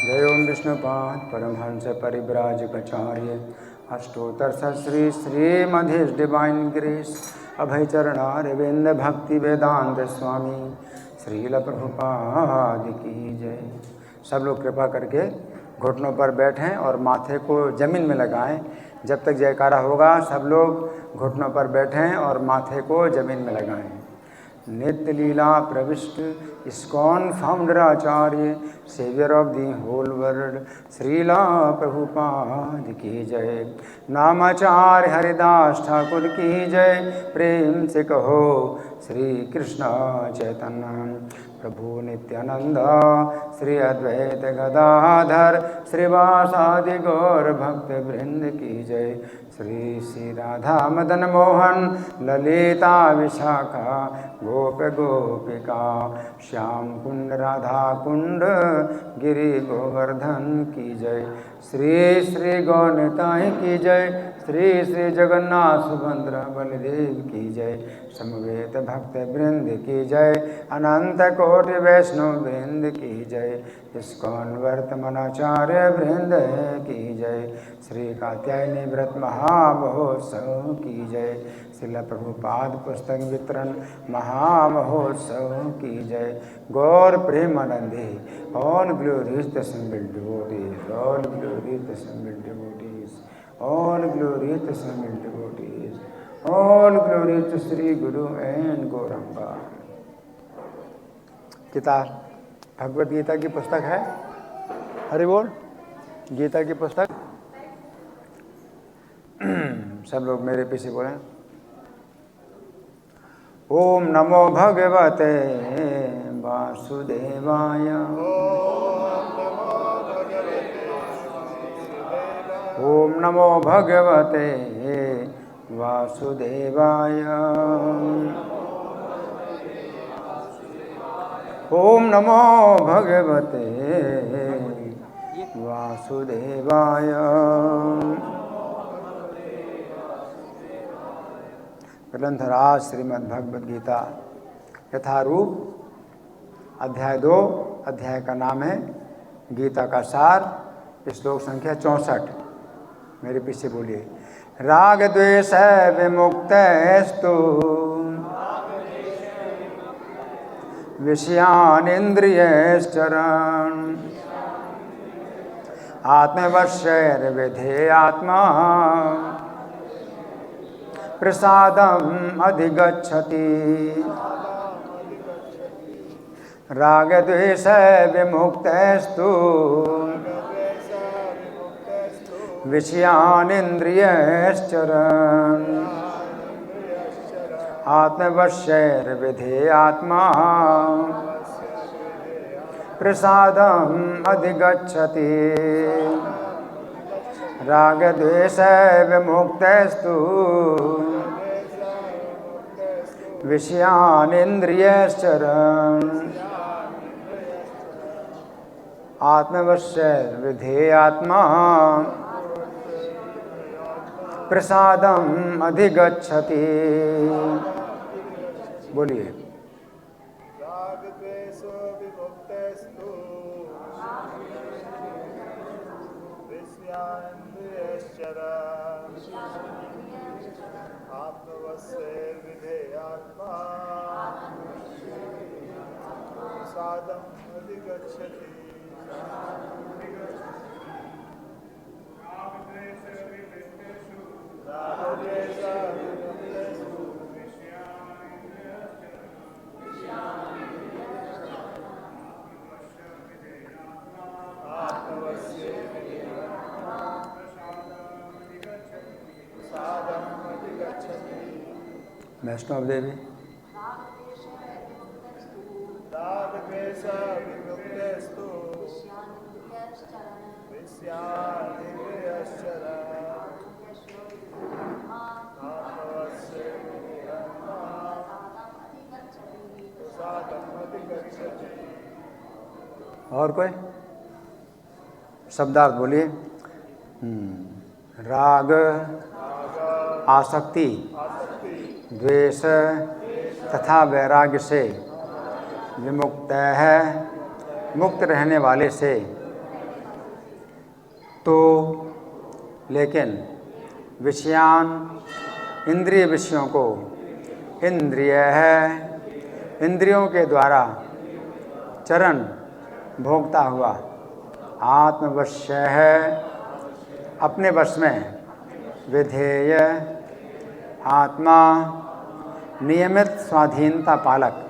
जय ओम Vishnupad Paramhans परिव्राजकाचार्य अष्टोत्तर Shri श्रीमधीश divine grace अभय चरणारविंद भक्ति वेदांत स्वामी श्रील प्रभुपाद की जय। सब लोग कृपा करके घुटनों पर बैठें और माथे को जमीन में लगाएं। जब तक जयकारा होगा सब लोग घुटनों पर बैठें और माथे को जमीन में लगाएं। नित्य लीला प्रविष्ट ISKCON founder acharya saviour of the whole world Srila Prabhupada की जय। नामाचार्य हरिदास ठाकुर की जय। प्रेम से कहो श्री कृष्ण चैतन्य प्रभु नित्यानंद श्री अद्वैत गदाधर श्रीवासादि गौर भक्त वृंद की जय। श्री श्री राधा मदन मोहन ललिता विशाखा गोप गोपिका श्याम कुंड राधा कुंड गिरि गोवर्धन की जय। श्री श्री गौनिताय की जय। श्री श्री जगन्नाथ सुभद्रा बलदेव की जय। समवेत भक्त वृंद की जय। अनंत कोटि वैष्णव वृंद की जय। इस्कॉन वर्तमानाचार्य वृंद की जय। श्री कात्यायनी व्रत महामहोत्सव की जय। श्रील प्रभुपाद पुस्तक वितरण महामहोत्सव की जय। Gaur Premanande all glories the assembled devotees, all glories the assembled devotees, all glories the assembled devotees, all glories to Shri guru and Gauranga. किताब भगवद गीता की पुस्तक है। हरि बोल। गीता की पुस्तक सब लोग मेरे पीछे बोलें। ओम नमो भगवते वासुदेवाय। ओम नमो भगवते वासुदेवाय। ओम नमो भगवते वासुदेवाय। ग्रंथराज श्रीमद्भगवद गीता यथारूप अध्याय 2। अध्याय का नाम है गीता का सार। श्लोक संख्या 64। मेरे पीछे बोलिए। राग द्वेष विमुक्तस्तु विषयान इंद्रियश्चरण आत्मवश्यैर्विधेयात्मा प्रसादम अधिगच्छति। राग द्वेष विमुक्तस्तु विषयान इंद्रियश्चरण आत्मवश्यैर्विधेयात्मा प्रसादम अधिगच्छति। राग द्वेष विमुक्तस्तु विषयान इंद्रियश्चरण आत्मवश्यैर्विधेयात्मा प्रसादम अधिगच्छति। बोलिए। राग द्वेष विमुक्तस्तु विषयानिन्द्रियश्चरण आत्मवश्यैर्विधेयात्मा प्रसादं अधिगच्छति। वैष्णव देवी। राग द्वेष विमुक्तस्तु विषयानिन्द्रियश्चरण आत्मवश्यैर्विधेयात्मा प्रसादं अधिगच्छति। और कोई शब्दार्थ बोलिए। राग आसक्ति द्वेष तथा वैराग्य से विमुक्त है, मुक्त रहने वाले से तो लेकिन विषयान इंद्रिय विषयों को इंद्रिय है इंद्रियों के द्वारा चरण भोगता हुआ आत्मवश्य है अपने वश में विधेय आत्मा नियमित स्वाधीनता पालक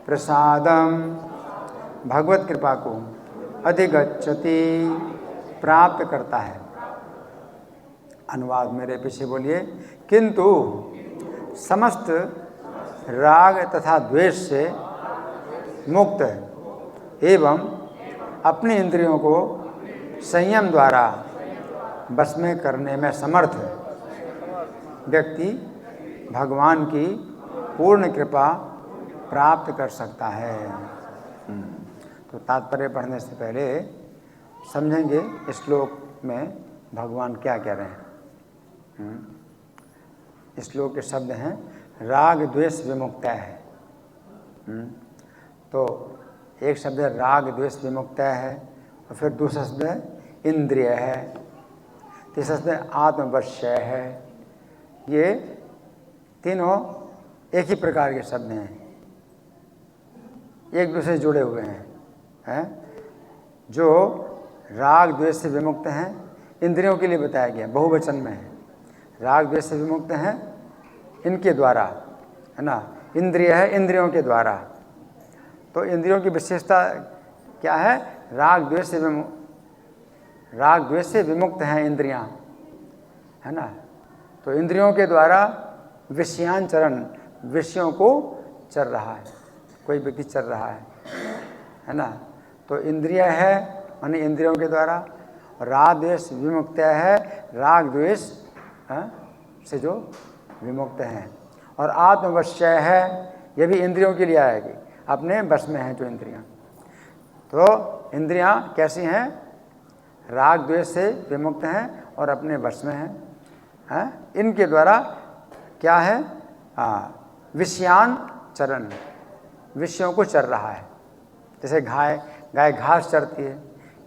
प्रसादम भगवत कृपा को अधिगच्छति प्राप्त करता है। अनुवाद मेरे पीछे बोलिए। किंतु समस्त राग तथा द्वेष से मुक्त एवं अपनी इंद्रियों को संयम द्वारा बस में करने में समर्थ व्यक्ति भगवान की पूर्ण कृपा प्राप्त कर सकता है। तो तात्पर्य पढ़ने से पहले समझेंगे इस श्लोक में भगवान क्या कह रहे हैं। इस श्लोक के शब्द हैं राग द्वेष विमुक्त है। तो एक शब्द है राग द्वेष विमुक्त है और फिर दूसरा शब्द है इंद्रिय है, तीसरा शब्द है आत्मवश्य है। ये तीनों एक ही प्रकार के शब्द हैं, एक दूसरे से जुड़े हुए हैं। जो राग द्वेष से विमुक्त हैं इंद्रियों के लिए बताया गया, बहुवचन में है। राग द्वेष से विमुक्त हैं इनके द्वारा, है ना। इंद्रिय है इंद्रियों के द्वारा। तो इंद्रियों की विशेषता क्या है? राग द्वेष से विमुक्त हैं इंद्रियां, है ना। तो इंद्रियों के द्वारा विषयांचरण विषयों को चर रहा है, कोई व्यक्ति चर रहा है ना। तो इंद्रिय है माने इंद्रियों के द्वारा, राग द्वेष विमुक्त है राग द्वेष से जो विमुक्त हैं। और आत्मवश्य है, ये भी इंद्रियों के लिए आएगी, अपने बस में है जो इंद्रियां। तो इंद्रियां कैसी हैं? राग द्वेष से विमुक्त हैं और अपने वश में हैं। इनके द्वारा क्या है? विषयान चरण, विषयों को चर रहा है। जैसे गाय घास चरती है,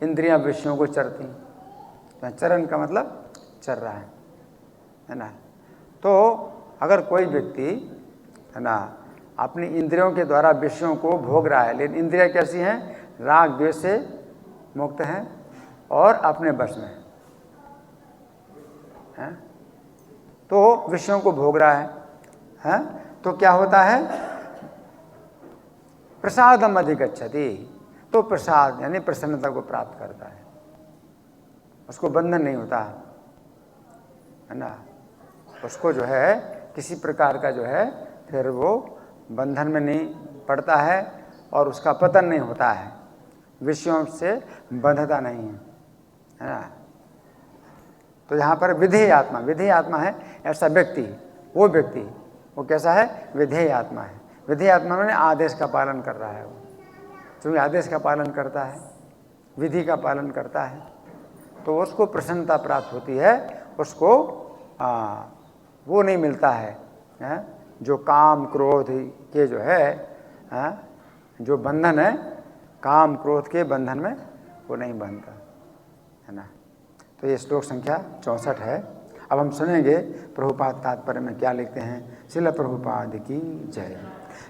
इंद्रियां विषयों को चरती हैं। चरण का मतलब चर रहा है ना। तो अगर कोई व्यक्ति, है ना, अपनी इंद्रियों के द्वारा विषयों को भोग रहा है, लेकिन इंद्रियां कैसी हैं? राग द्वेष से मुक्त हैं और अपने बस में हैं। तो विषयों को भोग रहा है, तो क्या होता है? प्रसादम अधिगच्छति, तो प्रसाद यानी प्रसन्नता को प्राप्त करता है, उसको बंधन नहीं होता, है ना। उसको जो है किसी प्रकार का जो है फिर वो बंधन में नहीं पड़ता है और उसका पतन नहीं होता है, विषयों से बंधता नहीं है ना। तो यहाँ पर विधेय आत्मा है ऐसा व्यक्ति, वो कैसा है? विधेय आत्मा है। विधेय आत्मा में आदेश का पालन कर रहा है वो, क्योंकि आदेश का पालन करता है, विधि का पालन करता है, तो उसको प्रसन्नता प्राप्त होती है। उसको वो नहीं मिलता है, जो काम क्रोध के जो है, जो बंधन है, काम क्रोध के बंधन में वो नहीं बंधता, है ना। तो ये श्लोक संख्या 64 है। अब हम सुनेंगे प्रभुपाद तात्पर्य में क्या लिखते हैं। श्रील प्रभुपाद की जय।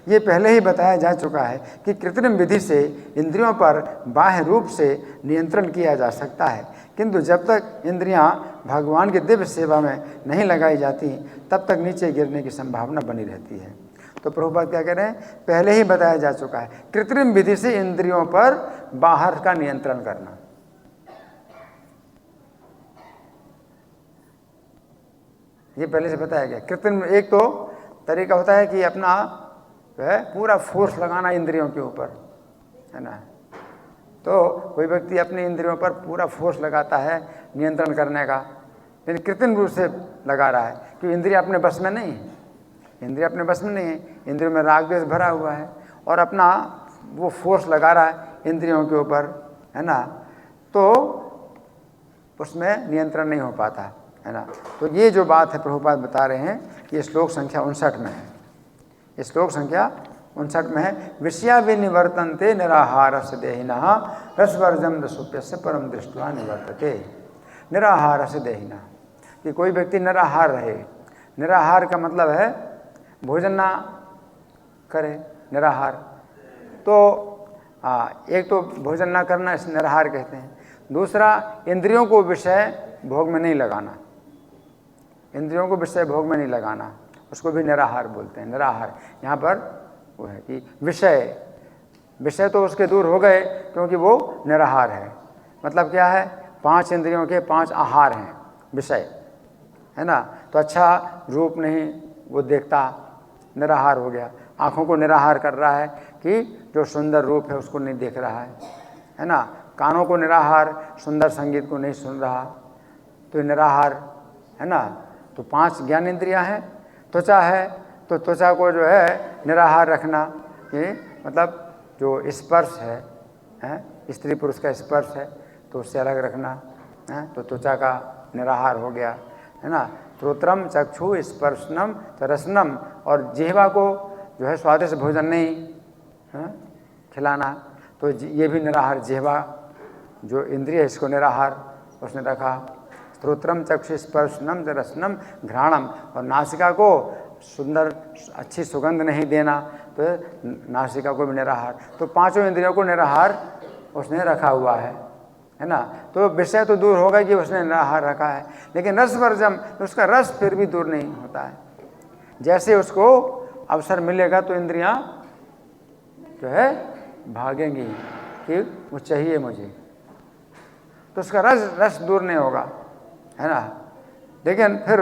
ये पहले ही बताया जा चुका है कि कृत्रिम विधि से इंद्रियों पर बाह्य रूप से नियंत्रण किया जा सकता है, किंतु जब तक इंद्रियां भगवान की दिव्य सेवा में नहीं लगाई जाती तब तक नीचे गिरने की संभावना बनी रहती है। तो प्रभुपाद क्या कह रहे हैं? पहले ही बताया जा चुका है, कृत्रिम विधि से इंद्रियों पर बाहर का नियंत्रण करना। ये पहले से बताया गया। कृत्रिम एक तो तरीका होता है कि अपना पूरा फोर्स लगाना इंद्रियों के ऊपर, है ना। तो कोई व्यक्ति अपनी इंद्रियों पर पूरा फोर्स लगाता है नियंत्रण करने का, लेकिन कृत्रिम रूप से लगा रहा है क्योंकि इंद्रिय अपने बस में नहीं है। इंद्रिय अपने बस में नहीं है, इंद्रियों में राग द्वेष भरा हुआ है और अपना वो फोर्स लगा रहा है इंद्रियों के ऊपर, है ना। तो उसमें नियंत्रण नहीं हो पाता, है ना। तो ये जो बात है प्रभुपाद बता रहे हैं, ये श्लोक संख्या 59 में है। ये श्लोक संख्या 59 में है, विषया विनिवर्तन्ते निराहारस्य देहिनः रसवर्जम रसोप्यस्य परम दृष्ट्वा निवर्तते। निराहारस्य देहिनः, कि कोई व्यक्ति निराहार रहे। निराहार का मतलब है भोजन ना करे, निराहार। तो एक तो भोजन ना करना, इस निराहार कहते हैं। दूसरा, इंद्रियों को विषय भोग में नहीं लगाना, इंद्रियों को विषय भोग में नहीं लगाना, उसको भी निराहार बोलते हैं। निराहार यहाँ पर वो है कि विषय तो उसके दूर हो गए क्योंकि वो निराहार है। मतलब क्या है, 5 इंद्रियों के 5 आहार हैं विषय, है ना। तो अच्छा रूप नहीं वो देखता, निराहार हो गया। आँखों को निराहार कर रहा है कि जो सुंदर रूप है उसको नहीं देख रहा है ना। कानों को निराहार, सुंदर संगीत को नहीं सुन रहा, तो निराहार है ना। तो 5 ज्ञान इंद्रियां हैं। त्वचा है तो त्वचा को जो है निराहार रखना, ये मतलब जो स्पर्श है, स्त्री पुरुष का स्पर्श है तो उससे अलग रखना है, तो त्वचा का निराहार हो गया, है ना। श्रोत्रम चक्षु स्पर्शनम रसनम, और जिह्वा को जो है स्वादिष्ट भोजन नहीं खिलाना, तो ये भी निराहार। जिह्वा जो इंद्रिय है इसको निराहार उसने रखा। श्रोत्रम चक्षु स्पर्शनम रसनम घ्राणम, और नासिका को सुंदर अच्छी सुगंध नहीं देना, तो नासिका को भी निराहार। तो 5 इंद्रियों को निराहार उसने रखा हुआ है ना। तो विषय तो दूर होगा कि उसने निराहार रखा है, लेकिन रसवर्जम, उसका रस फिर भी दूर नहीं होता है। जैसे उसको अवसर मिलेगा तो इंद्रियां जो है भागेंगी कि वो चाहिए मुझे, तो उसका रस दूर नहीं होगा, है ना। लेकिन फिर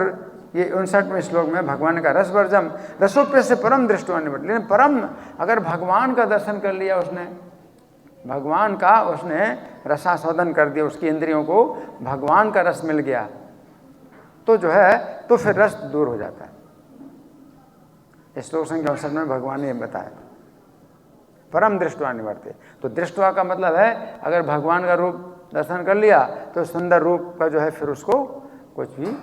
ये 59वें श्लोक में भगवान का रसवर्जम रसोप्य से परम दृष्टवा निवट। लेकिन परम, अगर भगवान का दर्शन कर लिया उसने, भगवान का उसने रसास्वादन कर दिया, उसकी इंद्रियों को भगवान का रस मिल गया, तो जो है तो फिर रस दूर हो जाता है। इस श्लोक संख्या 59 में भगवान ने बताया परम दृष्टवा निवर्ते। तो दृष्टवा का मतलब है अगर भगवान का रूप दर्शन कर लिया तो सुंदर रूप का जो है फिर उसको कुछ भी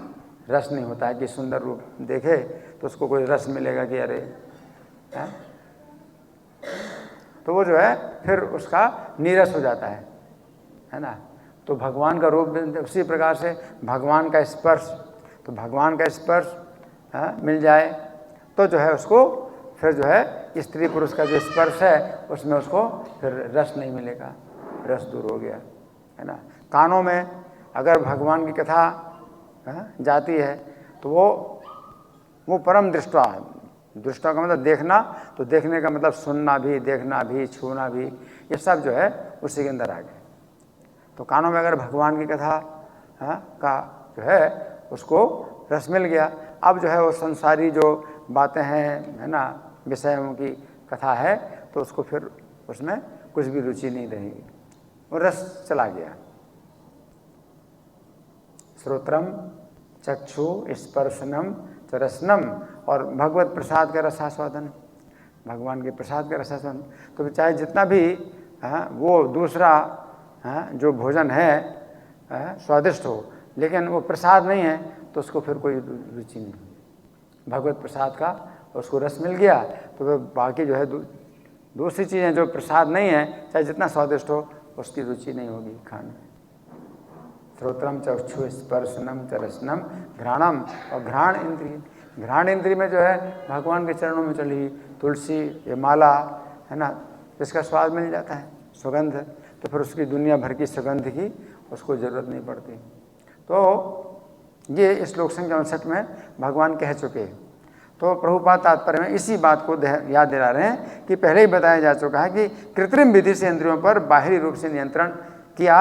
रस नहीं होता है कि सुंदर रूप देखे तो उसको कोई रस मिलेगा कि अरे है, तो वो जो है फिर उसका नीरस हो जाता है ना। तो भगवान का रूप उसी प्रकार से भगवान का स्पर्श, तो भगवान का स्पर्श मिल जाए तो जो है उसको फिर जो है स्त्री पुरुष का जो स्पर्श है उसमें उसको फिर रस नहीं मिलेगा, रस दूर हो गया, है ना। कानों में अगर भगवान की कथा जाती है तो वो परम दृष्टवा, दृष्टवा का मतलब देखना, तो देखने का मतलब सुनना भी, देखना भी, छूना भी, ये सब जो है उसी के अंदर आ गए। तो कानों में अगर भगवान की कथा का जो है उसको रस मिल गया, अब जो है वो संसारी जो बातें हैं, है ना, विषयों की कथा है, तो उसको फिर उसमें कुछ भी रुचि नहीं रहेगी, वो रस चला गया। श्रोत्रम चक्षु स्पर्शनम रसनम, और भगवत प्रसाद का रसास्वादन, भगवान के प्रसाद का रसास्वादन। तो चाहे जितना भी वो दूसरा जो भोजन है स्वादिष्ट हो, लेकिन वो प्रसाद नहीं है तो उसको फिर कोई रुचि नहीं। भगवत प्रसाद का उसको रस मिल गया तो फिर बाकी जो है दूसरी चीज़ें जो प्रसाद नहीं है, चाहे जितना स्वादिष्ट हो, उसकी रुचि नहीं होगी खाने में। श्रोत्रम चक्षु स्पर्शनम रसनम घ्राणम, और घ्राण इंद्रिय, घ्राण इंद्रिय में जो है भगवान के चरणों में चली तुलसी, ये माला, है ना, इसका स्वाद मिल जाता है, सुगंध, तो फिर उसकी दुनिया भर की सुगंध की उसको ज़रूरत नहीं पड़ती। तो ये इस श्लोक संख्या 59 में भगवान कह चुके हैं। तो प्रभुपाद तात्पर्य में इसी बात को याद दिला रहे हैं कि पहले ही बताया जा चुका है कि कृत्रिम विधि से इंद्रियों पर बाहरी रूप से नियंत्रण किया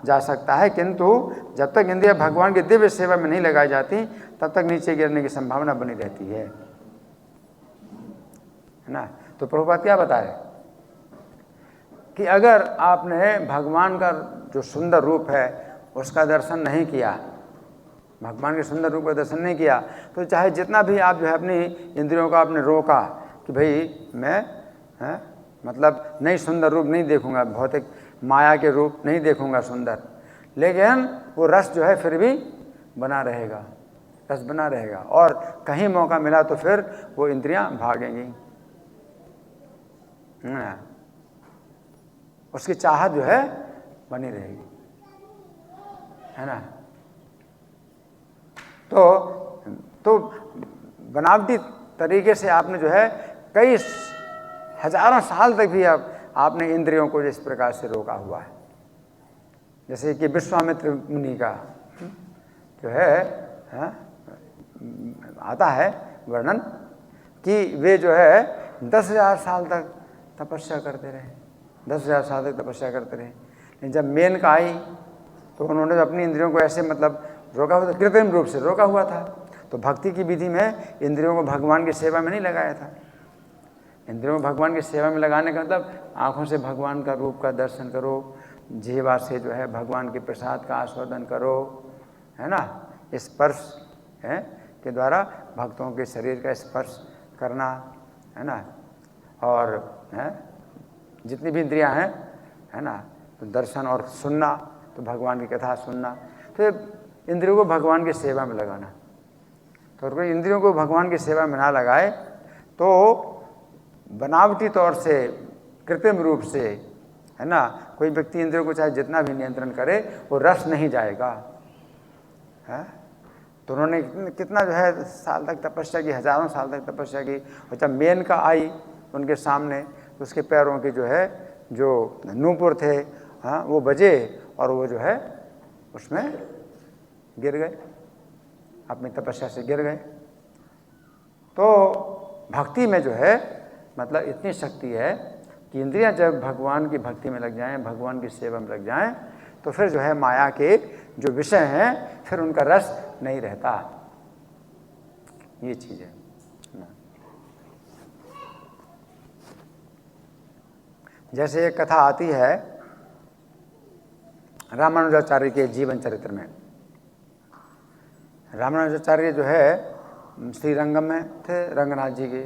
जा सकता है, किंतु जब तक इंद्रियां भगवान की दिव्य सेवा में नहीं लगाई जाती तब तक नीचे गिरने की संभावना बनी रहती है ना। तो प्रभुपाद क्या बताए कि अगर आपने भगवान का जो सुंदर रूप है उसका दर्शन नहीं किया, भगवान के सुंदर रूप का दर्शन नहीं किया, तो चाहे जितना भी आप जो है अपनी इंद्रियों का आपने रोका कि भाई मैं मतलब नहीं सुंदर रूप नहीं देखूंगा, भौतिक माया के रूप नहीं देखूंगा सुंदर, लेकिन वो रस जो है फिर भी बना रहेगा, रस बना रहेगा, और कहीं मौका मिला तो फिर वो इंद्रियां भागेंगी, उसकी चाहत जो है बनी रहेगी, है ना। तो बनावटी तरीके से आपने जो है कई हजारों साल तक भी आपने इंद्रियों को इस प्रकार से रोका हुआ है। जैसे कि विश्वामित्र मुनि का जो है आता है वर्णन कि वे जो है 10,000 साल तक तपस्या करते रहे, 10,000 साल तक तपस्या करते रहे। लेकिन जब मेनका आई तो उन्होंने अपनी इंद्रियों को ऐसे मतलब रोका हुआ था, कृत्रिम रूप से रोका हुआ था। तो भक्ति की विधि में इंद्रियों को भगवान की सेवा में नहीं लगाया था। इंद्रियों को भगवान की सेवा में लगाने का मतलब आँखों से भगवान का रूप का दर्शन करो, जीवा से जो है भगवान के प्रसाद का आस्वादन करो, है ना। स्पर्श है के द्वारा भक्तों के शरीर का स्पर्श करना, है ना। और है जितनी भी इंद्रियां हैं, है ना, तो दर्शन और सुनना, तो भगवान की कथा सुनना, तो इंद्रियों को भगवान की सेवा में लगाना। तो अगर इंद्रियों को भगवान की सेवा में ना लगाए तो बनावटी तौर से, कृत्रिम रूप से, है ना, कोई व्यक्ति इंद्रियों को चाहे जितना भी नियंत्रण करे वो रस नहीं जाएगा, है। तो उन्होंने कितना जो है साल तक तपस्या की, हजारों साल तक तपस्या की। और जब मेनका आई उनके सामने तो उसके पैरों के जो है जो नूपुर थे, हाँ, वो बजे और वो जो है उसमें गिर गए, अपनी तपस्या से गिर गए। तो भक्ति में जो है मतलब इतनी शक्ति है कि इंद्रियां जब भगवान की भक्ति में लग जाएं, भगवान की सेवा में लग जाएं, तो फिर जो है माया के जो विषय हैं फिर उनका रस नहीं रहता। ये चीज़ है। जैसे एक कथा आती है रामानुजाचार्य के जीवन चरित्र में। रामानुजाचार्य जो है श्रीरंगम में थे, रंगनाथ जी के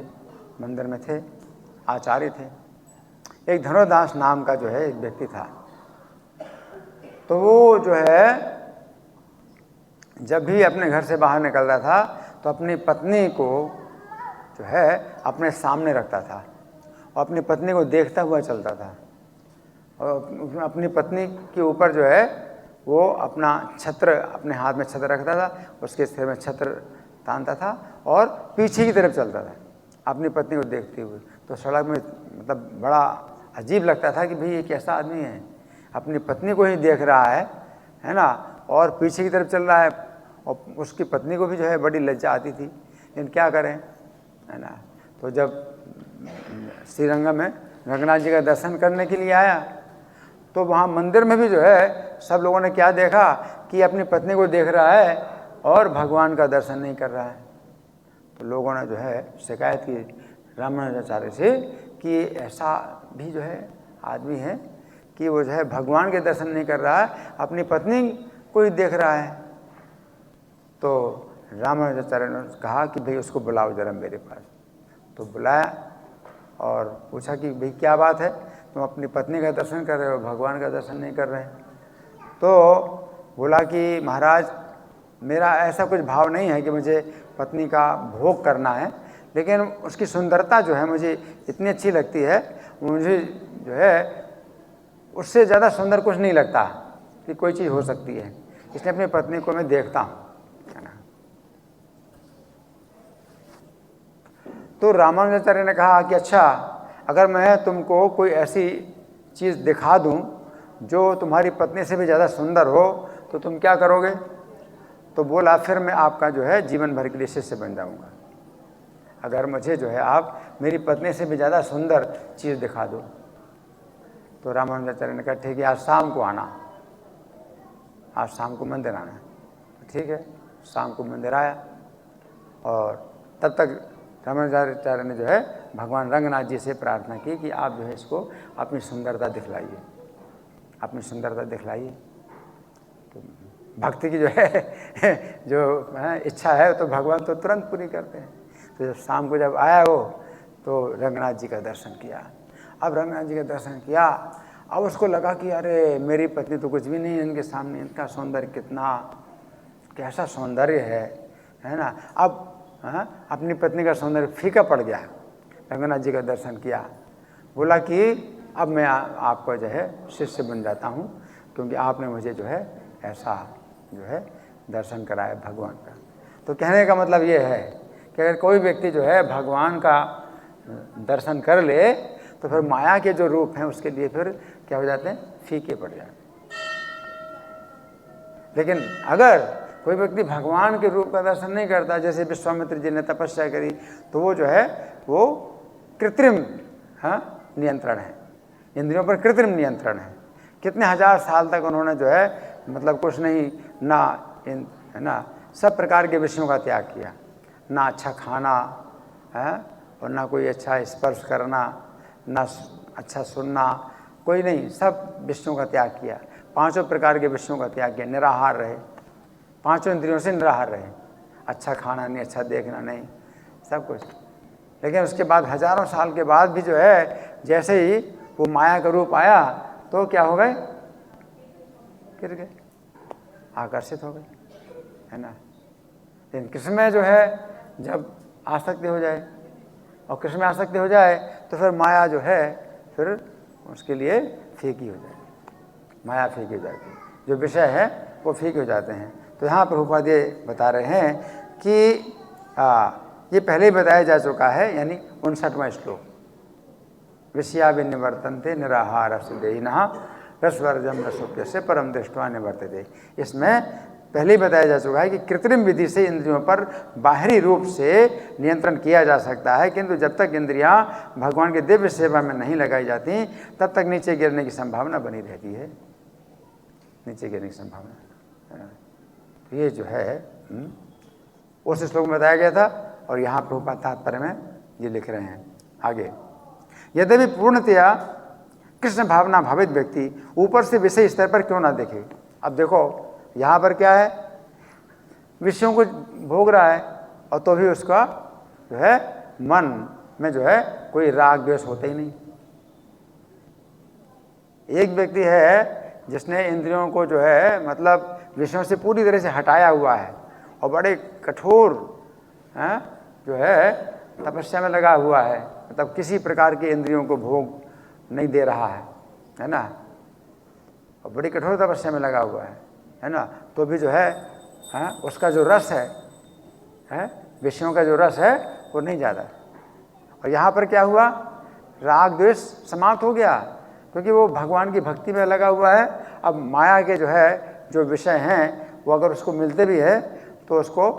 मंदिर में थे, आचार्य थे। एक धनुर्दास नाम का जो है एक व्यक्ति था। तो वो जो है जब भी अपने घर से बाहर निकलता था तो अपनी पत्नी को जो है अपने सामने रखता था और अपनी पत्नी को देखता हुआ चलता था। और अपनी पत्नी के ऊपर जो है वो अपना छत्र, अपने हाथ में छत्र रखता था, उसके सिर में छत्र तानता था और पीछे की तरफ चलता था अपनी पत्नी को देखते हुए। तो सड़क में मतलब बड़ा अजीब लगता था कि भाई ये कैसा आदमी है, अपनी पत्नी को ही देख रहा है ना, और पीछे की तरफ चल रहा है। और उसकी पत्नी को भी जो है बड़ी लज्जा आती थी, लेकिन क्या करें, है ना। तो जब श्रीरंगम में रंगनाथ जी का दर्शन करने के लिए आया तो वहाँ मंदिर में भी जो है सब लोगों ने क्या देखा कि अपनी पत्नी को देख रहा है और भगवान का दर्शन नहीं कर रहा है। तो लोगों ने जो है शिकायत की रामानुजाचार्य से कि ऐसा भी जो है आदमी है कि वो जो है भगवान के दर्शन नहीं कर रहा है, अपनी पत्नी को ही देख रहा है। तो रामानुजाचार्य ने कहा कि भाई उसको बुलाओ जरा मेरे पास। तो बुलाया और पूछा कि भाई क्या बात है, तुम अपनी पत्नी का दर्शन कर रहे हो, भगवान का दर्शन नहीं कर रहे। तो बोला कि महाराज मेरा ऐसा कुछ भाव नहीं है कि मुझे पत्नी का भोग करना है, लेकिन उसकी सुंदरता जो है मुझे इतनी अच्छी लगती है, मुझे जो है उससे ज़्यादा सुंदर कुछ नहीं लगता कि कोई चीज़ हो सकती है, इसलिए अपनी पत्नी को मैं देखता हूँ, है ना। तो रामानुजाचार्य ने कहा कि अच्छा, अगर मैं तुमको कोई ऐसी चीज़ दिखा दूँ जो तुम्हारी पत्नी से भी ज़्यादा सुंदर हो तो तुम क्या करोगे। तो बोला फिर मैं आपका जो है जीवन भर के लिए शिष्य बन जाऊँगा, अगर मुझे जो है आप मेरी पत्नी से भी ज़्यादा सुंदर चीज़ दिखा दो। तो रामानुजाचार्य ने कहा ठीक है, आज शाम को आना, आज शाम को मंदिर आना। ठीक है, शाम को मंदिर आया और तब तक रामानुजाचार्य ने जो है भगवान रंगनाथ जी से प्रार्थना की कि आप जो है इसको अपनी सुंदरता दिखलाइए, अपनी सुंदरता दिखलाइए। तो भक्ति की जो है जो इच्छा है तो भगवान तो तुरंत पूरी करते हैं। तो जब शाम को जब आया वो तो रंगनाथ जी का दर्शन किया। अब रंगनाथ जी का दर्शन किया, अब उसको लगा कि अरे मेरी पत्नी तो कुछ भी नहीं है इनके सामने, इनका सौंदर्य कितना, कैसा सौंदर्य है ना। अब अपनी पत्नी का सौंदर्य फीका पड़ गया। रंगनाथ जी का दर्शन किया, बोला कि अब मैं आपका जो है शिष्य बन जाता हूँ, क्योंकि आपने मुझे जो है ऐसा जो है दर्शन कराया भगवान का। तो कहने का मतलब ये है कि अगर कोई व्यक्ति जो है भगवान का दर्शन कर ले तो फिर माया के जो रूप हैं उसके लिए फिर क्या हो जाते हैं, फीके पड़ जाते हैं। लेकिन अगर कोई व्यक्ति भगवान के रूप का दर्शन नहीं करता, जैसे विश्वामित्र जी ने तपस्या करी, तो वो जो है वो कृत्रिम नियंत्रण है, इंद्रियों पर कृत्रिम नियंत्रण है। कितने हजार साल तक उन्होंने जो है मतलब कुछ नहीं ना सब प्रकार के विषयों का त्याग किया, ना अच्छा खाना है और ना कोई अच्छा स्पर्श करना, ना अच्छा सुनना, कोई नहीं, सब विषयों का त्याग किया, पांचों प्रकार के विषयों का त्याग किया, निराहार रहे, पांचों इंद्रियों से निराहार रहे, अच्छा खाना नहीं, अच्छा देखना नहीं, सब कुछ। लेकिन उसके बाद हजारों साल के बाद भी जो है जैसे ही वो माया का रूप आया तो क्या हो गए, गिर गए, आकर्षित हो गए, है ना। लेकिन कृष्ण में जो है जब आसक्ति हो जाए और कृष्ण में आसक्ति हो जाए तो फिर माया जो है फिर उसके लिए फीकी हो जाएगी, माया फीकी हो जाती है, जो विषय है वो फीके हो जाते हैं। तो यहाँ प्रभुपाद ये बता रहे हैं कि ये पहले ही बताया जा चुका है, यानी 59वां श्लोक, विषया विनिवर्तन्ते निराहार सुदेहिनः रसवर्जम रसोप्य से परम दृष्टवा निवर्तते। इसमें पहले ही बताया जा चुका है कि कृत्रिम विधि से इंद्रियों पर बाहरी रूप से नियंत्रण किया जा सकता है, किंतु जब तक इंद्रियां भगवान के दिव्य सेवा में नहीं लगाई जाती तब तक नीचे गिरने की संभावना बनी रहती है, नीचे गिरने की संभावना। तो ये जो है उस श्लोक में बताया गया था और यहाँ प्रभुपाद तात्पर्य में ये लिख रहे हैं आगे। यद्यपि पूर्णतया कृष्ण भावना भावित व्यक्ति ऊपर से विषय स्तर पर क्यों ना देखे। अब देखो यहाँ पर क्या है, विषयों को भोग रहा है और तो भी उसका जो है मन में जो है कोई राग द्वेष होता ही नहीं। एक व्यक्ति है जिसने इंद्रियों को जो है मतलब विषयों से पूरी तरह से हटाया हुआ है और बड़े कठोर जो है तपस्या में लगा हुआ है, मतलब किसी प्रकार के इंद्रियों को भोग नहीं दे रहा है ना, और बड़ी कठोर तपस्या में लगा हुआ है ना, तो भी जो है उसका जो रस है विषयों का जो रस है वो नहीं जाता। और यहाँ पर क्या हुआ, राग द्वेष समाप्त हो गया, क्योंकि वो भगवान की भक्ति में लगा हुआ है। अब माया के जो है जो विषय हैं वो अगर उसको मिलते भी है तो उसको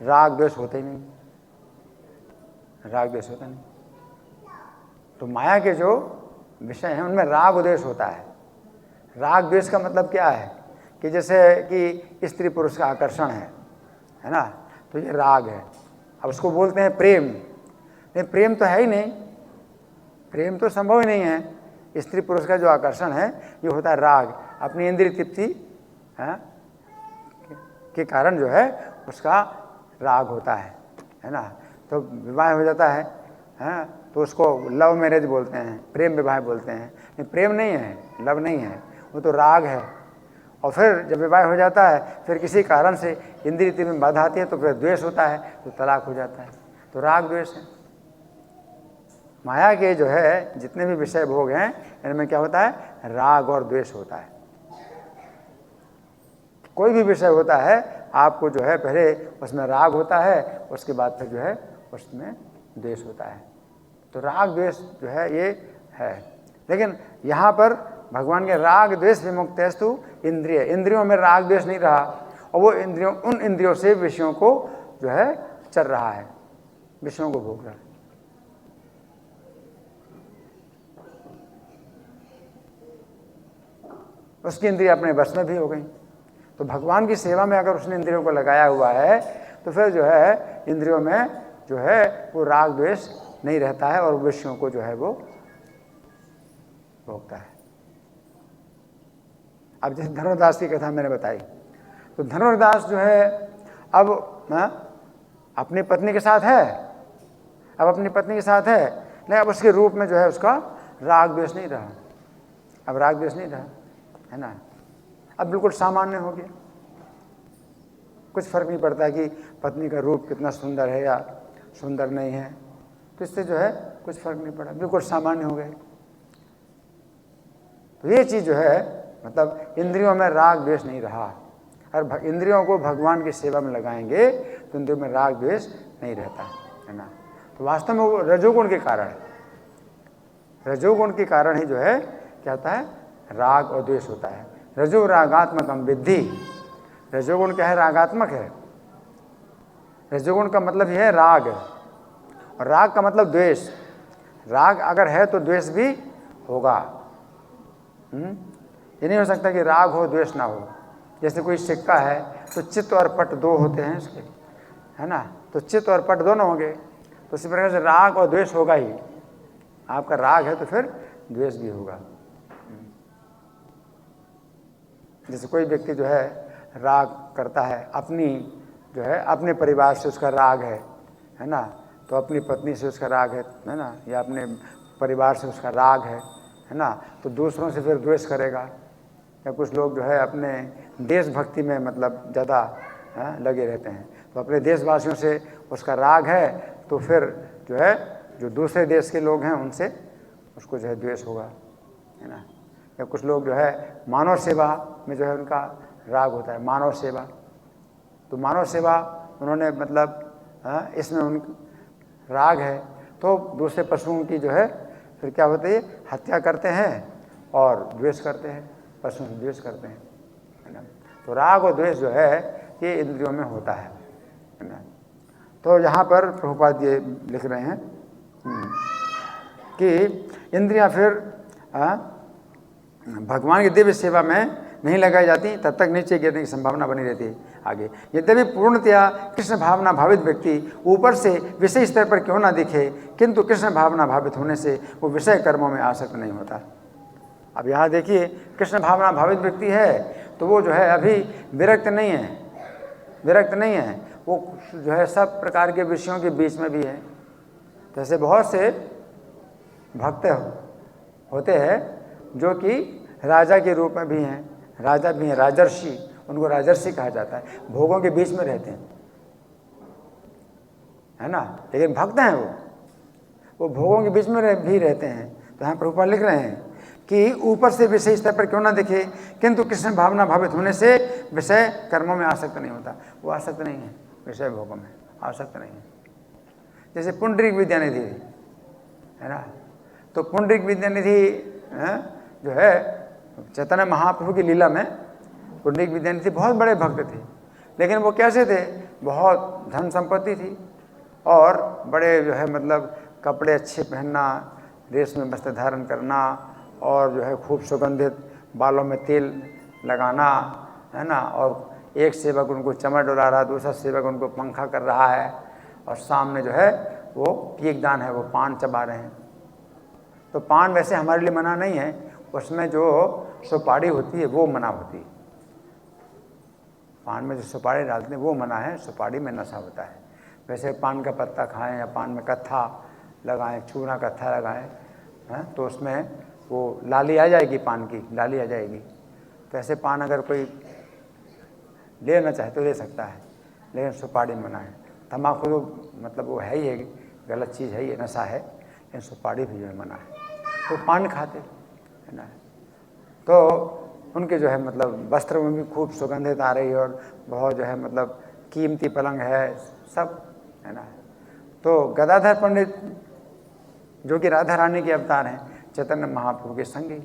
राग द्वेष होते ही नहीं, राग द्वेष होता नहीं। तो माया के जो विषय हैं उनमें राग द्वेष होता है। राग द्वेष का मतलब क्या है कि जैसे कि स्त्री पुरुष का आकर्षण है ना, तो ये राग है। अब उसको बोलते हैं प्रेम, नहीं प्रेम तो है ही नहीं, प्रेम तो संभव ही नहीं है। स्त्री पुरुष का जो आकर्षण है ये होता है राग, अपनी इंद्रिय तृप्ति के कारण जो है उसका राग होता है ना। तो विवाह हो जाता है तो उसको लव मैरिज बोलते हैं, प्रेम विवाह बोलते हैं। नहीं प्रेम नहीं है, लव नहीं है, वो तो राग है। और फिर जब विवाह हो जाता है फिर किसी कारण से इंद्रिय तृप्ति में बाधा आती है तो फिर द्वेष होता है, तो तलाक हो जाता है। तो राग द्वेष है। माया के जो है जितने भी विषय भोग हैं इनमें क्या होता है, राग और द्वेष होता है। कोई भी विषय होता है आपको जो है पहले उसमें राग होता है, उसके बाद फिर जो है उसमें द्वेष होता है। तो राग द्वेष जो है ये है। लेकिन यहाँ पर भगवान के राग द्वेष विमुक्तस्तु इंद्रिय, इंद्रियों में राग द्वेष नहीं रहा और वो इंद्रियों उन इंद्रियों से विषयों को जो है चल रहा है, विषयों को भोग रहा है। उसकी इंद्रिय अपने वश में भी हो गई। तो भगवान की सेवा में अगर उसने इंद्रियों को लगाया हुआ है तो फिर जो है इंद्रियों में जो है वो राग द्वेष नहीं रहता है और विषयों को जो है वो भोगता है। अब जैसे धनुर्दास की कथा मैंने बताई, तो धनुर्दास जो है अब अपनी पत्नी के साथ है, अब अपनी पत्नी के साथ है, लेकिन अब उसके रूप में जो है उसका राग द्वेष नहीं रहा, अब राग द्वेष नहीं रहा, है ना। अब बिल्कुल सामान्य हो गया, कुछ फर्क नहीं पड़ता कि पत्नी का रूप कितना सुंदर है या सुंदर नहीं है, तो इससे जो है कुछ फर्क नहीं पड़ा, बिल्कुल सामान्य हो गए, तो ये चीज़ जो है मतलब इंद्रियों में राग द्वेष नहीं रहा। और इंद्रियों को भगवान की सेवा में लगाएंगे तो इंद्रियों में राग द्वेष नहीं रहता है ना। तो वास्तव में वो रजोगुण के कारण है, रजोगुण के कारण ही जो है क्या होता है, राग और द्वेष होता है। रजो रागात्मकम विद्धि, रजोगुण क्या है, रागात्मक है। रजोगुण का मतलब यह है राग, और राग का मतलब द्वेष। राग अगर है तो द्वेष भी होगा। ये नहीं हो सकता कि राग हो द्वेष ना हो। जैसे कोई सिक्का है तो चित्त और पट दो होते हैं इसके, है ना, तो चित्त और पट दोनों होंगे, तो इसी प्रकार से राग और द्वेष होगा ही। आपका राग है तो फिर द्वेष भी होगा। जैसे कोई व्यक्ति जो है राग करता है, अपनी जो है अपने परिवार से उसका राग है ना, तो अपनी पत्नी से उसका राग है ना, या अपने परिवार से उसका राग है ना, तो दूसरों से फिर द्वेष करेगा। या कुछ लोग जो है अपने देशभक्ति में मतलब ज़्यादा लगे रहते हैं, तो अपने देशवासियों से उसका राग है, तो फिर जो है जो दूसरे देश के लोग हैं उनसे उसको जो है द्वेष होगा, है ना। या कुछ लोग जो है मानव सेवा में जो है उनका राग होता है, मानव सेवा, तो मानव सेवा उन्होंने मतलब इसमें उन राग है, तो दूसरे पशुओं की जो है फिर क्या होता है, हत्या करते हैं और द्वेष करते हैं, पशुओं से द्वेष करते हैं, है ना। तो राग और द्वेष जो है ये इंद्रियों में होता है ना। तो यहाँ पर प्रभुपाद ये लिख रहे हैं कि इंद्रियां फिर भगवान की दिव्य सेवा में नहीं लगाई जाती, तब तक नीचे गिरने की संभावना बनी रहती है। आगे, यद्यपि पूर्णतया कृष्ण भावना भावित व्यक्ति ऊपर से विषय स्तर पर क्यों ना दिखे, किंतु कृष्ण भावना भावित होने से वो विषय कर्मों में आसक्त नहीं होता। अब यहाँ देखिए, कृष्ण भावना भावित व्यक्ति है तो वो जो है अभी विरक्त नहीं है, विरक्त नहीं है, वो जो है सब प्रकार के विषयों के बीच में भी है। जैसे बहुत से भक्त होते हैं जो कि राजा के रूप में भी हैं, राजा भी हैं, राजर्षि, उनको राजर्षि कहा जाता है, भोगों के बीच में रहते हैं, है ना, लेकिन भक्त हैं वो भोगों के बीच में भी रहते हैं। तो यहाँ प्रभुपाद लिख रहे हैं कि ऊपर से विषय स्तर पर क्यों ना दिखे, किंतु कृष्ण भावना भावित होने से विषय कर्मों में आसक्त नहीं होता। वो आसक्त नहीं है, विषय भोगों में आसक्त नहीं है। जैसे पुंडरीक विद्यानिधि है ना, तो पुंडरीक विद्यानिधि जो है चैतन्य महाप्रभु की लीला में पुंडरीक विद्यानिधि बहुत बड़े भक्त थे, लेकिन वो कैसे थे, बहुत धन संपत्ति थी और बड़े जो है मतलब कपड़े अच्छे पहनना, रेशमी वस्त्र धारण करना और जो है खूब सुगंधित बालों में तेल लगाना, है ना, और एक सेवक उनको चमर डुला रहा, दूसरा सेवक उनको पंखा कर रहा है, और सामने जो है वो पीकदान है, वो पान चबा रहे हैं। तो पान वैसे हमारे लिए मना नहीं है, उसमें जो सुपारी होती है वो मना होती है। पान में जो सुपारी डालते हैं वो मना है, सुपारी में नशा होता है। वैसे पान का पत्ता खाएं या पान में कत्था लगाएं, चूना कत्था लगाएं, तो उसमें वो लाली आ जाएगी, पान की लाली आ जाएगी। तो ऐसे पान अगर कोई लेना चाहे तो ले सकता है, लेकिन सुपारी मना है। तम्बाकू तो मतलब वो है ही है, गलत चीज़ है, ये नशा है, लेकिन सुपारी भी जो है मना है। तो पान खाते है ना, तो उनके जो है मतलब वस्त्र में भी खूब सुगंधित आ रही है और बहुत जो है मतलब कीमती पलंग है सब, है ना। तो गदाधर पंडित जो कि राधा रानी के अवतार हैं, चैतन्य महाप्रभु के संगी,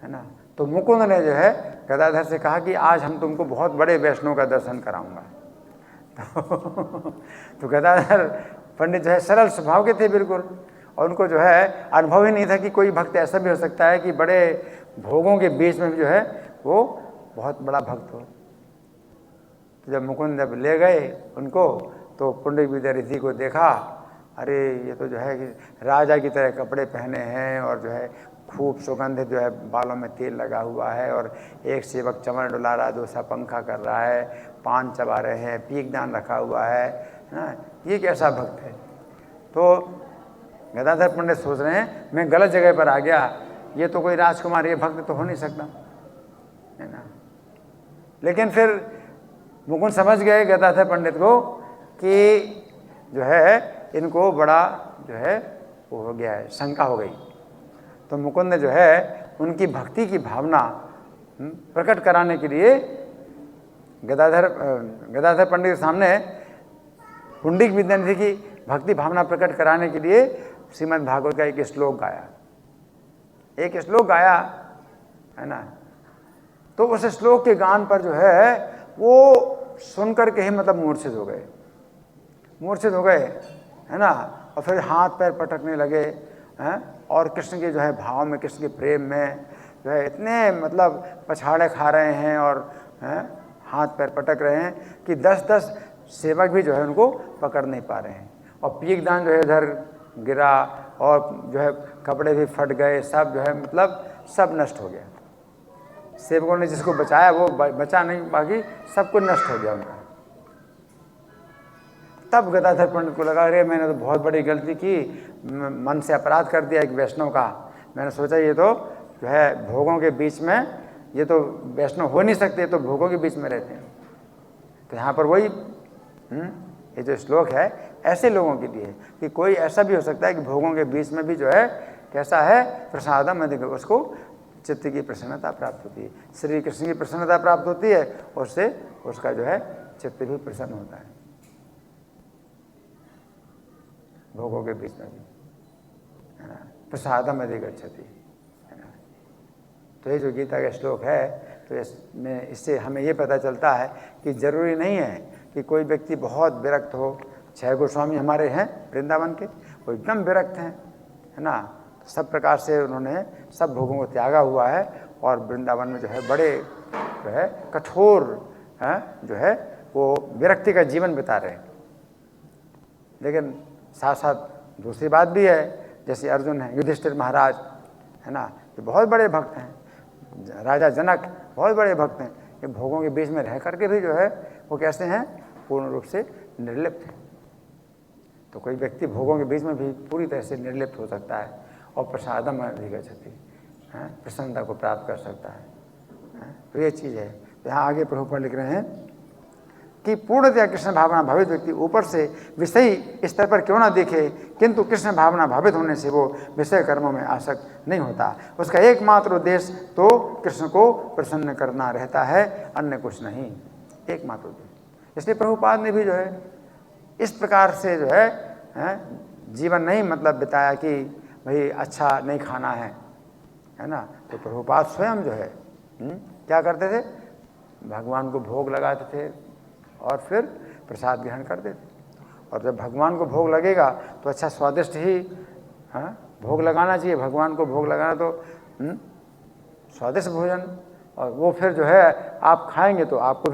है ना, तो मुकुंद ने जो है गदाधर से कहा कि आज हम तुमको बहुत बड़े वैष्णव का दर्शन कराऊंगा। तो गदाधर पंडित जो है सरल स्वभाव के थे बिल्कुल, और उनको जो है अनुभव ही नहीं था कि कोई भक्त ऐसा भी हो सकता है कि बड़े भोगों के बीच में भी जो है वो बहुत बड़ा भक्त हो। तो जब मुकुंद जब ले गए उनको, तो पुंडरीक विद्यानिधि को देखा, अरे ये तो जो है कि राजा की तरह कपड़े पहने हैं और जो है खूब सुगंधित जो है बालों में तेल लगा हुआ है, और एक सेवक चमर डुला रहा है, दूसरा पंखा कर रहा है, पान चबा रहे हैं, पीकदान रखा हुआ है ना, ये कैसा भक्त है। तो गदाधर पंडित सोच रहे हैं मैं गलत जगह पर आ गया, ये तो कोई राजकुमार, ये भक्त तो हो नहीं सकता, है ना। लेकिन फिर मुकुंद समझ गए गदाधर पंडित को कि जो है इनको बड़ा जो है वो हो गया है, शंका हो गई। तो मुकुंद ने जो है उनकी भक्ति की भावना प्रकट कराने के लिए गदाधर पंडित के सामने पुंडरीक विद्यानिधि की भक्ति भावना प्रकट कराने के लिए श्रीमद् भागवत का एक श्लोक गाया, है ना। तो उस श्लोक के गान पर जो है वो सुन करके ही मतलब मूर्छित हो गए, है ना। और फिर हाथ पैर पटकने लगे हैं, और कृष्ण के जो है भाव में, कृष्ण के प्रेम में जो है इतने मतलब पछाड़े खा रहे हैं और हाथ पैर पटक रहे हैं कि 10-10 सेवक भी जो है उनको पकड़ नहीं पा रहे हैं। और पीकदान जो है इधर गिरा और जो है कपड़े भी फट गए, सब जो है मतलब सब नष्ट हो गया। सेवकों ने जिसको बचाया वो बचा नहीं, बाकी सब कुछ नष्ट हो गया उनका। तब गदाधर पंडित को लगा, अरे मैंने तो बहुत बड़ी गलती की, मन से अपराध कर दिया एक वैष्णव का। मैंने सोचा ये तो जो है भोगों के बीच में, ये तो वैष्णव हो नहीं सकते, तो भोगों के बीच में रहते हैं। तो यहाँ पर वही ये जो श्लोक है ऐसे लोगों के लिए कि कोई ऐसा भी हो सकता है कि भोगों के बीच में भी जो है कैसा है, प्रसादम अधिक, उसको चित्त की प्रसन्नता प्राप्त होती है, श्री कृष्ण की प्रसन्नता प्राप्त होती है, उससे उसका जो है चित्त भी प्रसन्न होता है भोगों के बीच में भी, है ना। प्रसादम अधिक गच्छति, है ना। तो ये जो गीता का श्लोक है, तो इससे हमें ये पता चलता है कि जरूरी नहीं है कि कोई व्यक्ति बहुत विरक्त हो। 6 गोस्वामी हमारे हैं वृंदावन के, वो एकदम विरक्त हैं, है ना। सब प्रकार से उन्होंने सब भोगों को त्यागा हुआ है और वृंदावन में जो है बड़े जो है कठोर जो है वो विरक्ति का जीवन बिता रहे हैं। लेकिन साथ साथ दूसरी बात भी है, जैसे अर्जुन है, युधिष्ठिर महाराज, है ना, ये बहुत बड़े भक्त हैं, राजा जनक बहुत बड़े भक्त हैं। ये भोगों के बीच में रह करके भी जो है वो कैसे हैं, पूर्ण रूप से निर्लिप्त हैं। तो कोई व्यक्ति भोगों के बीच में भी पूरी तरह से निर्लिप्त हो सकता है और प्रसादम अधिगच्छति, प्रसन्नता को प्राप्त कर सकता है। तो ये चीज़ है। तो यहाँ आगे प्रभुपाद लिख रहे हैं कि पूर्णतया कृष्ण भावना भावित व्यक्ति ऊपर से विषयी स्तर पर क्यों ना देखे, किंतु कृष्ण भावना भावित होने से वो विषय कर्मों में आसक्त नहीं होता। उसका एकमात्र उद्देश्य तो कृष्ण को प्रसन्न करना रहता है, अन्य कुछ नहीं, एकमात्र उद्देश्य। इसलिए प्रभुपाद ने भी जो है इस प्रकार से जो है जीवन नहीं मतलब बिताया कि भाई अच्छा नहीं खाना है ना। तो प्रभुपाद स्वयं जो है क्या करते थे, भगवान को भोग लगाते थे और फिर प्रसाद ग्रहण करते थे। और जब भगवान को भोग लगेगा तो अच्छा स्वादिष्ट ही भोग लगाना चाहिए। भगवान को भोग लगाना तो स्वादिष्ट भोजन, और वो फिर जो है आप खाएंगे तो आपको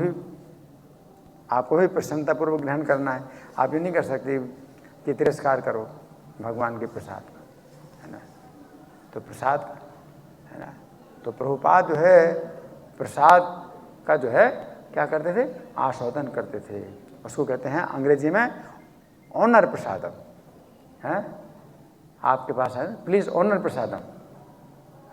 भी प्रसन्नतापूर्वक ग्रहण करना है। आप ये नहीं कर सकते कि तिरस्कार करो भगवान के प्रसाद का, है ना। तो प्रसाद, है ना, तो प्रभुपाद जो है प्रसाद का जो है क्या करते थे, आस्वादन करते थे। उसको कहते हैं अंग्रेजी में ऑनर प्रसादम, है। आपके पास है प्लीज़ ऑनर प्रसादम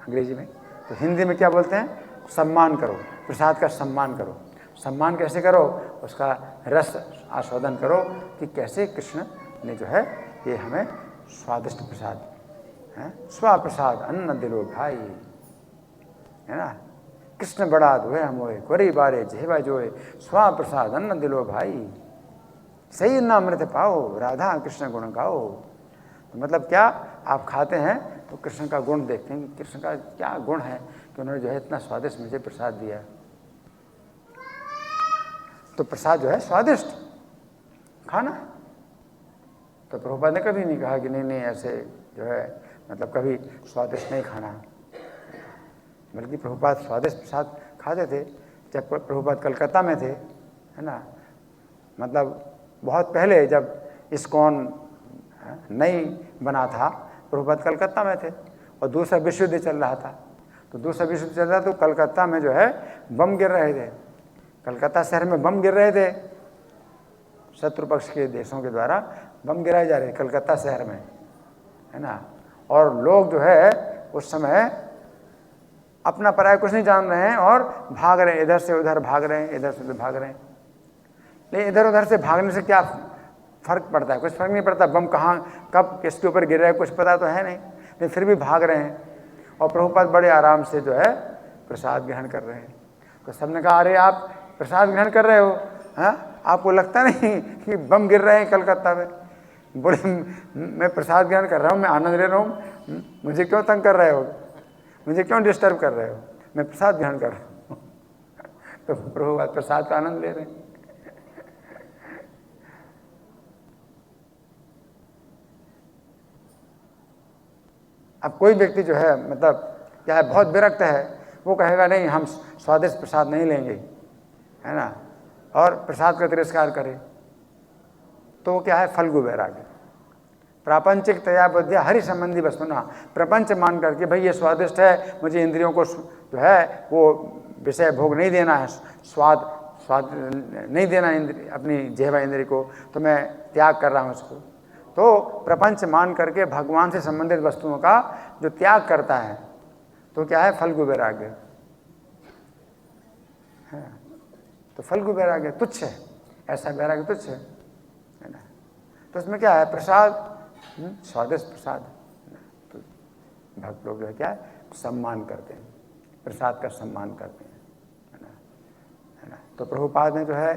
अंग्रेजी में। तो हिंदी में क्या बोलते हैं, सम्मान करो, प्रसाद का सम्मान करो। सम्मान कैसे करो, उसका रस आस्वादन करो कि कैसे कृष्ण ने जो है ये हमें स्वादिष्ट प्रसाद है, स्वाप्रसाद अन्न दिलो भाई, है ना। कृष्ण बड़ा धोए मोए कोरी बारे जेवा जोए, स्वाप्रसाद अन्न दिलो भाई, सही न अमृत पाओ, राधा कृष्ण गुण गाओ। तो मतलब क्या, आप खाते हैं तो कृष्ण का गुण देखते हैं कि कृष्ण का क्या गुण है कि उन्होंने जो है इतना स्वादिष्ट मुझे प्रसाद दिया। तो प्रसाद जो है स्वादिष्ट खाना। तो प्रभुपाद ने कभी नहीं कहा कि नहीं ऐसे जो है मतलब कभी स्वादिष्ट नहीं खाना, बल्कि प्रभुपाद स्वादिष्ट प्रसाद खाते थे। जब प्रभुपाद कलकत्ता में थे, है ना, मतलब बहुत पहले जब इस्कॉन नहीं बना था, प्रभुपाद कलकत्ता में थे और दूसरा विश्व युद्ध चल रहा था। तो दूसरा विश्व युद्ध चल रहा था तो कलकत्ता में जो है बम गिर रहे थे, कलकत्ता शहर में बम गिर रहे थे, शत्रु पक्ष के देशों के द्वारा बम गिराए जा रहे कलकत्ता शहर में, है ना। और लोग जो है उस समय अपना पराया कुछ नहीं जान रहे हैं और भाग रहे हैं, इधर से उधर भाग रहे हैं, इधर से उधर भाग रहे हैं। लेकिन इधर उधर से भागने से क्या फर्क पड़ता है, कुछ फर्क नहीं पड़ता। बम कहाँ कब किसके ऊपर गिर रहा है कुछ पता तो है नहीं, लेकिन फिर भी भाग रहे हैं। और प्रभुपाद बड़े आराम से जो है प्रसाद ग्रहण कर रहे हैं। तो सबने कहा, अरे आप प्रसाद ग्रहण कर रहे हो, हाँ, आपको लगता नहीं कि बम गिर रहे हैं कलकत्ता में? बोले, मैं प्रसाद ग्रहण कर रहा हूँ, मैं आनंद ले रहा हूँ, मुझे क्यों तंग कर रहे हो, मुझे क्यों डिस्टर्ब कर रहे हो, मैं प्रसाद ग्रहण कर रहा हूँ। तो प्रभुपाद प्रसाद का आनंद ले रहे हैं। अब कोई व्यक्ति जो है मतलब क्या है, बहुत विरक्त है, वो कहेगा नहीं हम स्वादिष्ट प्रसाद नहीं लेंगे, है ना, और प्रसाद का तिरस्कार करे, तो क्या है, फल्गु वैराग्य। प्रापंचिक तया बुद्धिया हरि संबंधी वस्तुना, प्रपंच मान करके भाई ये स्वादिष्ट है, मुझे इंद्रियों को जो है वो विषय भोग नहीं देना है, स्वाद नहीं देना अपनी जिह्वा इंद्रिय को, तो मैं त्याग कर रहा हूँ उसको। तो प्रपंच मान करके भगवान से संबंधित वस्तुओं का जो त्याग करता है, तो क्या है, फल्गु वैराग्य है। तो फल्गु वैराग्य तुच्छ है, ऐसा वैराग्य तुच्छ है ना। तो इसमें क्या है, प्रसाद स्वादिष्ट प्रसाद, तो भक्त लोग जो है क्या है, सम्मान करते हैं, प्रसाद का सम्मान करते हैं, है ना। तो प्रभुपाद ने जो है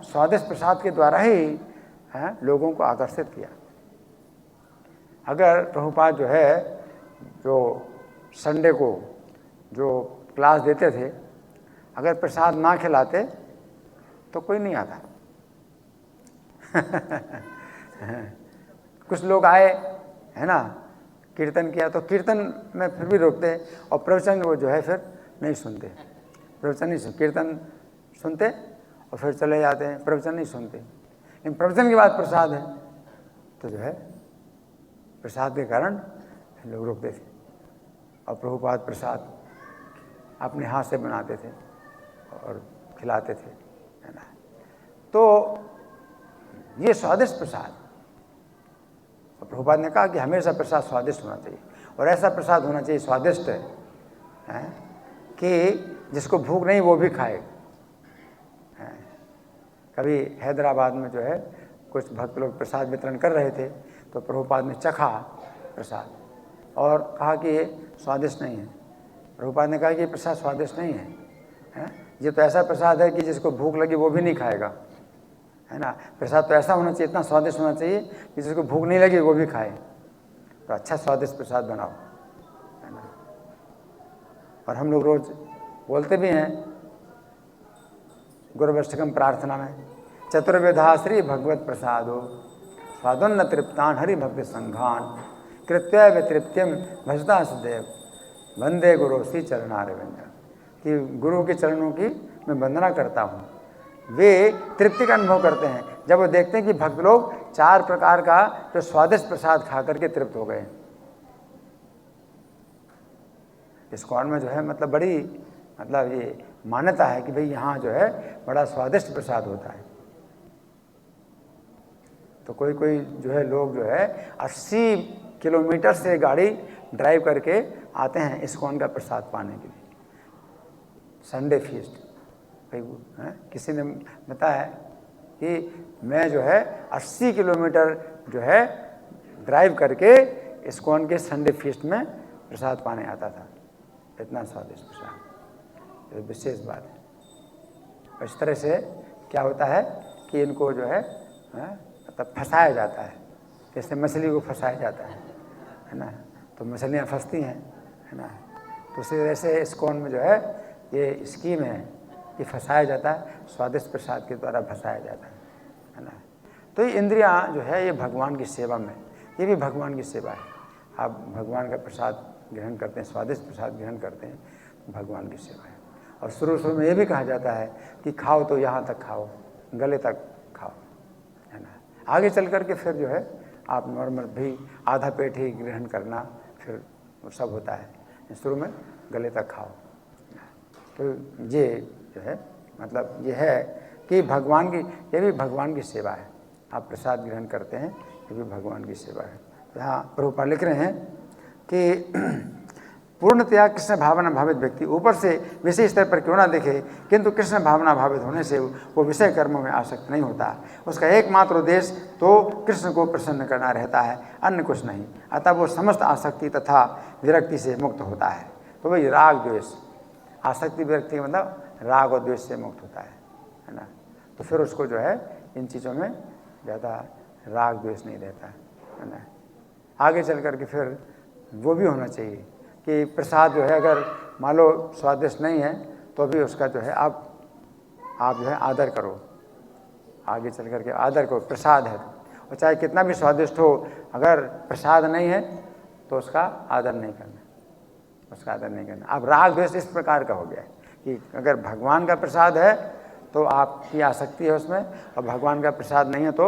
स्वादिष्ट प्रसाद के द्वारा ही लोगों को आकर्षित किया। अगर प्रभुपाद जो है जो संडे को जो क्लास देते थे, अगर प्रसाद ना खिलाते तो कोई नहीं आता। कुछ लोग आए, है ना, कीर्तन किया तो कीर्तन में फिर भी रोकते, और प्रवचन वो जो है फिर नहीं सुनते, प्रवचन नहीं सुनते, कीर्तन सुनते और फिर चले जाते हैं, प्रवचन नहीं सुनते। लेकिन प्रवचन के बाद प्रसाद है तो जो है प्रसाद के कारण लोग रोकते थे, और प्रभुपाद प्रसाद अपने हाथ से बनाते थे और खिलाते थे, है ना। तो ये स्वादिष्ट प्रसाद, और प्रभुपाद ने कहा कि हमेशा प्रसाद स्वादिष्ट होना चाहिए, और ऐसा प्रसाद होना चाहिए स्वादिष्ट है कि जिसको भूख नहीं वो भी खाए। कभी हैदराबाद में जो है कुछ भक्त लोग प्रसाद वितरण कर रहे थे, तो प्रभुपाद ने चखा प्रसाद और कहा कि ये स्वादिष्ट नहीं है। प्रभुपाद ने कहा कि ये प्रसाद स्वादिष्ट नहीं है, ये तो ऐसा प्रसाद है कि जिसको भूख लगी वो भी नहीं खाएगा, है ना। प्रसाद तो ऐसा होना चाहिए, इतना स्वादिष्ट होना चाहिए कि जिसको भूख नहीं लगी वो भी खाए। तो अच्छा स्वादिष्ट प्रसाद बनाओ, है ना। और हम लोग रोज बोलते भी हैं गुरुवष्टकम प्रार्थना में, चतुर्विधा श्री भगवत प्रसादो स्वादोन्न तृप्तान हरि भक्ति संघान कृत्य वितृप्तिम भजता सदैव वंदे गुरु श्री चरणारविंद। कि गुरु के चरणों की मैं वंदना करता हूँ, वे तृप्ति का अनुभव करते हैं जब वो देखते हैं कि भक्त लोग 4 प्रकार का जो स्वादिष्ट प्रसाद खा करके तृप्त हो गए। इस्कॉन में जो है मतलब बड़ी मतलब ये मान्यता है कि भाई यहाँ जो है बड़ा स्वादिष्ट प्रसाद होता है। तो कोई कोई जो है लोग जो है 80 किलोमीटर से गाड़ी ड्राइव करके आते हैं इस्कॉन का प्रसाद पाने के लिए, संडे फीस्ट। भाई किसी ने बताया कि मैं जो है 80 किलोमीटर जो है ड्राइव करके इस्कॉन के संडे फीस्ट में प्रसाद पाने आता था, इतना स्वादिष्ट प्रसाद। ये विशेष बात है। इस तरह से क्या होता है कि इनको जो है मतलब फंसाया जाता है, जैसे मछली को फंसाया जाता है ना, तो मछलियाँ फंसती हैं, है ना। तो उसी तरह से इस्कॉन में जो है ये स्कीम है कि फंसाया जाता है, स्वादिष्ट प्रसाद के द्वारा फंसाया जाता है ना। तो ये इंद्रियाँ जो है ये भगवान की सेवा में, ये भी भगवान की सेवा है। आप भगवान का प्रसाद ग्रहण करते हैं, स्वादिष्ट प्रसाद ग्रहण करते हैं, भगवान की सेवा है। और शुरू में ये भी कहा जाता है कि खाओ तो यहाँ तक खाओ, गले तक खाओ, है ना। आगे चल कर के फिर जो है आप नॉर्मल भी आधा पेट ही ग्रहण करना फिर वो सब होता है। शुरू में गले तक खाओ। तो ये जो है मतलब ये है कि भगवान की, ये भी भगवान की सेवा है। आप प्रसाद ग्रहण करते हैं, ये भी भगवान की सेवा है। यहाँ प्रभुपाद लिख रहे हैं कि पूर्णतया कृष्ण भावना भावित व्यक्ति ऊपर से विषय स्तर पर क्यों ना दिखे, किंतु कृष्ण भावना भावित होने से वो विषय कर्मों में आसक्त नहीं होता। उसका एकमात्र उद्देश्य तो कृष्ण को प्रसन्न करना रहता है, अन्य कुछ नहीं। अतः वो समस्त आसक्ति तथा विरक्ति से मुक्त होता है। तो वही राग द्वेष, आसक्ति विरक्ति मतलब राग और द्वेष से मुक्त होता है ना। तो फिर उसको जो है इन चीज़ों में ज़्यादा राग द्वेष नहीं रहता है ना। आगे चल कर के फिर वो भी होना चाहिए कि प्रसाद जो है अगर मान लो स्वादिष्ट नहीं है तो भी उसका जो है आप जो है आदर करो, आगे चल कर के आदर करो। प्रसाद है और चाहे कितना भी स्वादिष्ट हो, अगर प्रसाद नहीं है तो उसका आदर नहीं करना, उसका आदर नहीं करना। अब राग द्वेष इस प्रकार का हो गया कि अगर भगवान का प्रसाद है तो आपकी आसक्ति है उसमें, और भगवान का प्रसाद नहीं है तो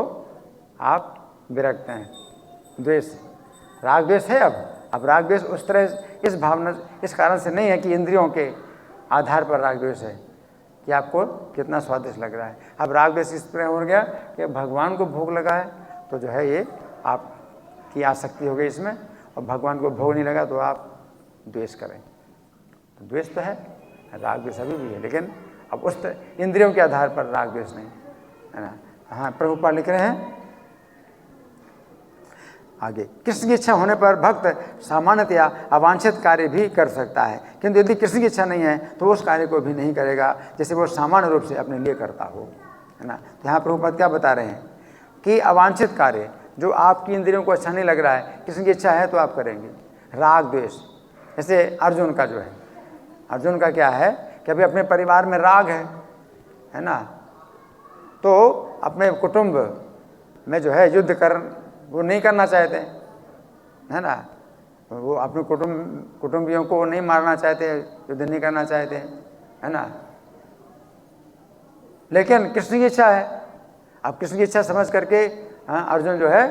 आप विरक्त हैं, द्वेष, राग द्वेष है। अब राग द्वेष उस तरह इस भावना इस कारण से नहीं है कि इंद्रियों के आधार पर राग द्वेष है कि आपको कितना स्वादिष्ट लग रहा है। अब राग द्वेष इस तरह हो गया कि भगवान को भोग लगा है तो जो है ये आपकी आसक्ति हो गई इसमें, और भगवान को भोग नहीं लगा तो आप द्वेष करें। तो द्वेष तो है, राग द्वेष अभी भी है, लेकिन अब उस इंद्रियों के आधार पर राग द्वेष नहीं है ना। हाँ, प्रभुपाद लिख रहे हैं आगे, कृष्ण की इच्छा होने पर भक्त सामान्यतया अवांछित कार्य भी कर सकता है, किंतु यदि कृष्ण की इच्छा नहीं है तो उस कार्य को भी नहीं करेगा जैसे वो सामान्य रूप से अपने लिए करता हो, है ना। तो यहाँ प्रभुपाद क्या बता रहे हैं कि अवांछित कार्य जो आपकी इंद्रियों को अच्छा नहीं लग रहा है, कृष्ण की इच्छा है तो आप करेंगे। राग द्वेष, जैसे अर्जुन का जो है, अर्जुन का क्या है कि अभी अपने परिवार में राग है ना, तो अपने कुटुंब में जो है युद्ध वो नहीं करना चाहते, है ना। वो अपने कुटुंबियों को नहीं मारना चाहते, युद्ध नहीं करना चाहते, है ना। लेकिन कृष्ण की इच्छा है। अब कृष्ण की इच्छा समझ करके अर्जुन जो है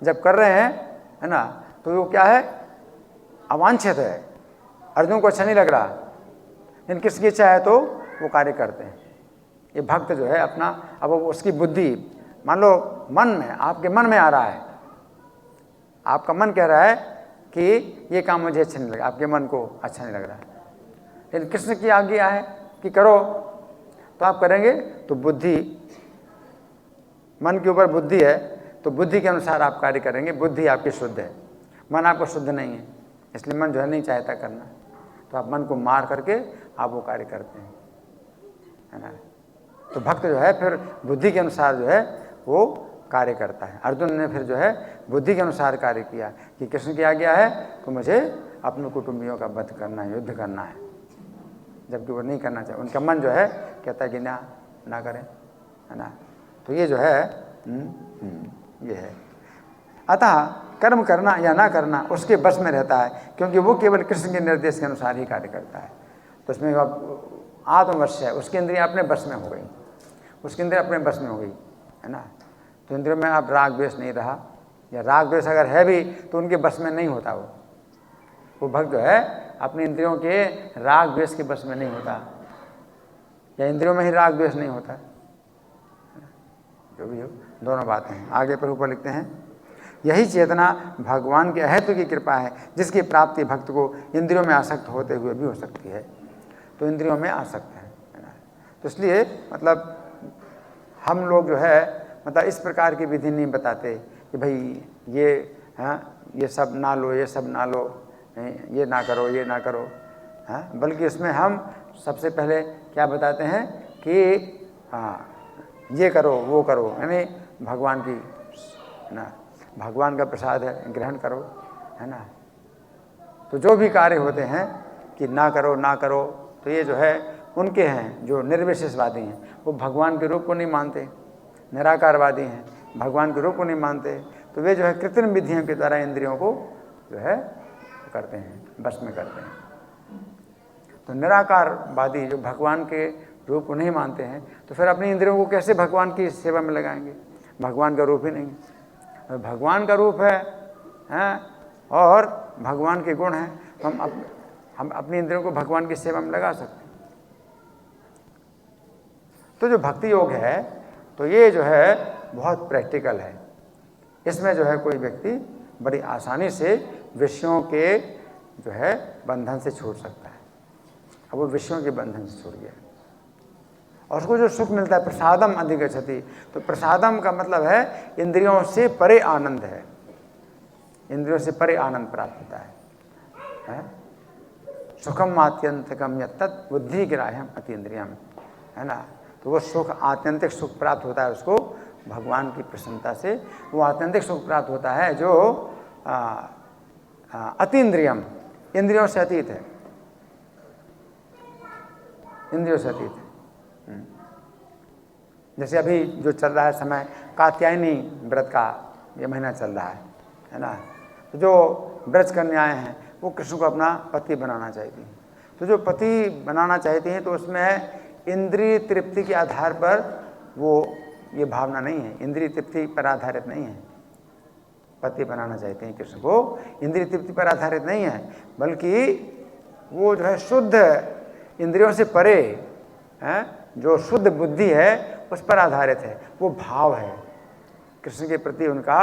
जब कर रहे हैं, है ना, तो वो क्या है, अवांछित है, अर्जुन को अच्छा नहीं लग रहा, लेकिन कृष्ण की इच्छा है तो वो कार्य करते हैं। ये भक्त जो है अपना, अब उसकी बुद्धि मान लो मन में, आपके मन में आ रहा है, आपका मन कह रहा है कि ये काम मुझे अच्छा नहीं लगा, आपके मन को अच्छा नहीं लग रहा है, लेकिन कृष्ण की आज्ञा है कि करो तो आप करेंगे। तो बुद्धि, मन के ऊपर बुद्धि है तो बुद्धि के अनुसार आप कार्य करेंगे। बुद्धि आपकी शुद्ध है, मन आपको शुद्ध नहीं है, इसलिए मन जो है नहीं चाहता करना, तो आप मन को मार करके आप वो कार्य करते हैं, है ना। तो भक्त जो है फिर बुद्धि के अनुसार जो है वो कार्य करता है। अर्जुन ने फिर जो है बुद्धि के अनुसार कार्य किया कि कृष्ण की आज्ञा है तो मुझे अपने कुटुंबियों का वध करना है, युद्ध करना है, जबकि वो नहीं करना चाहिए। उनका मन जो है कहता है कि ना करें, है ना। तो ये जो है ये है। अतः कर्म करना या ना करना उसके बस में रहता है, क्योंकि वो केवल कृष्ण के निर्देश के अनुसार ही कार्य करता है। तो उसमें आत्मवश है, उसकी इंद्रियां अपने बस में हो गई, उसकी इंद्रियां अपने बस में हो गई, है ना। तो इंद्रियों में अब राग द्वेष नहीं रहा, या राग द्वेष अगर है भी तो उनके बस में नहीं होता। वो भक्त जो है अपनी इंद्रियों के राग द्वेष के बस में नहीं होता, या इंद्रियों में ही राग द्वेष नहीं होता, जो भी हो, दोनों बातें हैं। आगे प्रभुपाद लिखते हैं, यही चेतना भगवान के अहत्व की कृपा है जिसकी प्राप्ति भक्त को इंद्रियों में आसक्त होते हुए भी हो सकती है। तो इंद्रियों में आसक्त है ना। तो इसलिए मतलब हम लोग जो है मतलब इस प्रकार की विधि नहीं बताते कि भाई ये सब ना लो, ये सब ना लो, ये ना करो, ये ना करो, हाँ, बल्कि इसमें हम सबसे पहले क्या बताते हैं कि ये करो, वो करो, यानी भगवान की, है ना, भगवान का प्रसाद है, ग्रहण करो, है ना। तो जो भी कार्य होते हैं कि ना करो ना करो, तो ये जो है उनके हैं जो निर्विशेषवादी हैं, वो भगवान के रूप को नहीं मानते, निराकारवादी हैं, भगवान के रूप को नहीं मानते, तो वे जो है कृत्रिम विधियों के द्वारा इंद्रियों को जो है करते हैं, बस में करते हैं। तो निराकारवादी जो भगवान के रूप को नहीं मानते हैं, तो फिर अपनी इंद्रियों को कैसे भगवान की सेवा में लगाएंगे? भगवान का रूप ही नहीं, भगवान का रूप है और भगवान के गुण हैं, तो हम अपनी इंद्रियों को भगवान की सेवा में लगा सकते हैं। तो जो भक्ति योग है तो ये जो है बहुत प्रैक्टिकल है। इसमें जो है कोई व्यक्ति बड़ी आसानी से विषयों के जो है बंधन से छूट सकता है। अब वो विषयों के बंधन से छूट गया और उसको जो सुख मिलता है प्रसादम अधिगच्छति, तो प्रसादम का मतलब है इंद्रियों से परे आनंद है, इंद्रियों से परे आनंद प्राप्त होता है? सुखम आत्यंतिकम यत्तत् बुद्धि ग्राह्यम अतीन्द्रियम, है ना। तो वो सुख आत्यंतिक सुख प्राप्त होता है उसको भगवान की प्रसन्नता से, वो आत्यंतिक सुख प्राप्त होता है जो अतीन्द्रियम, इंद्रियों से अतीत है, इंद्रियों से अतीत है। जैसे अभी जो चल रहा है समय, कात्यायनी व्रत का ये महीना चल रहा है ना। तो जो व्रत कन्याएं हैं वो कृष्ण को अपना पति बनाना चाहती हैं। तो जो पति बनाना चाहती हैं तो उसमें इंद्रिय तृप्ति के आधार पर वो ये भावना नहीं है, इंद्रिय तृप्ति पर आधारित नहीं है। पति बनाना चाहते हैं कृष्ण को, इंद्रिय तृप्ति पर आधारित नहीं है, बल्कि वो जो है शुद्ध इंद्रियों से परे है, जो शुद्ध बुद्धि है उस पर आधारित है। वो भाव है कृष्ण के प्रति, उनका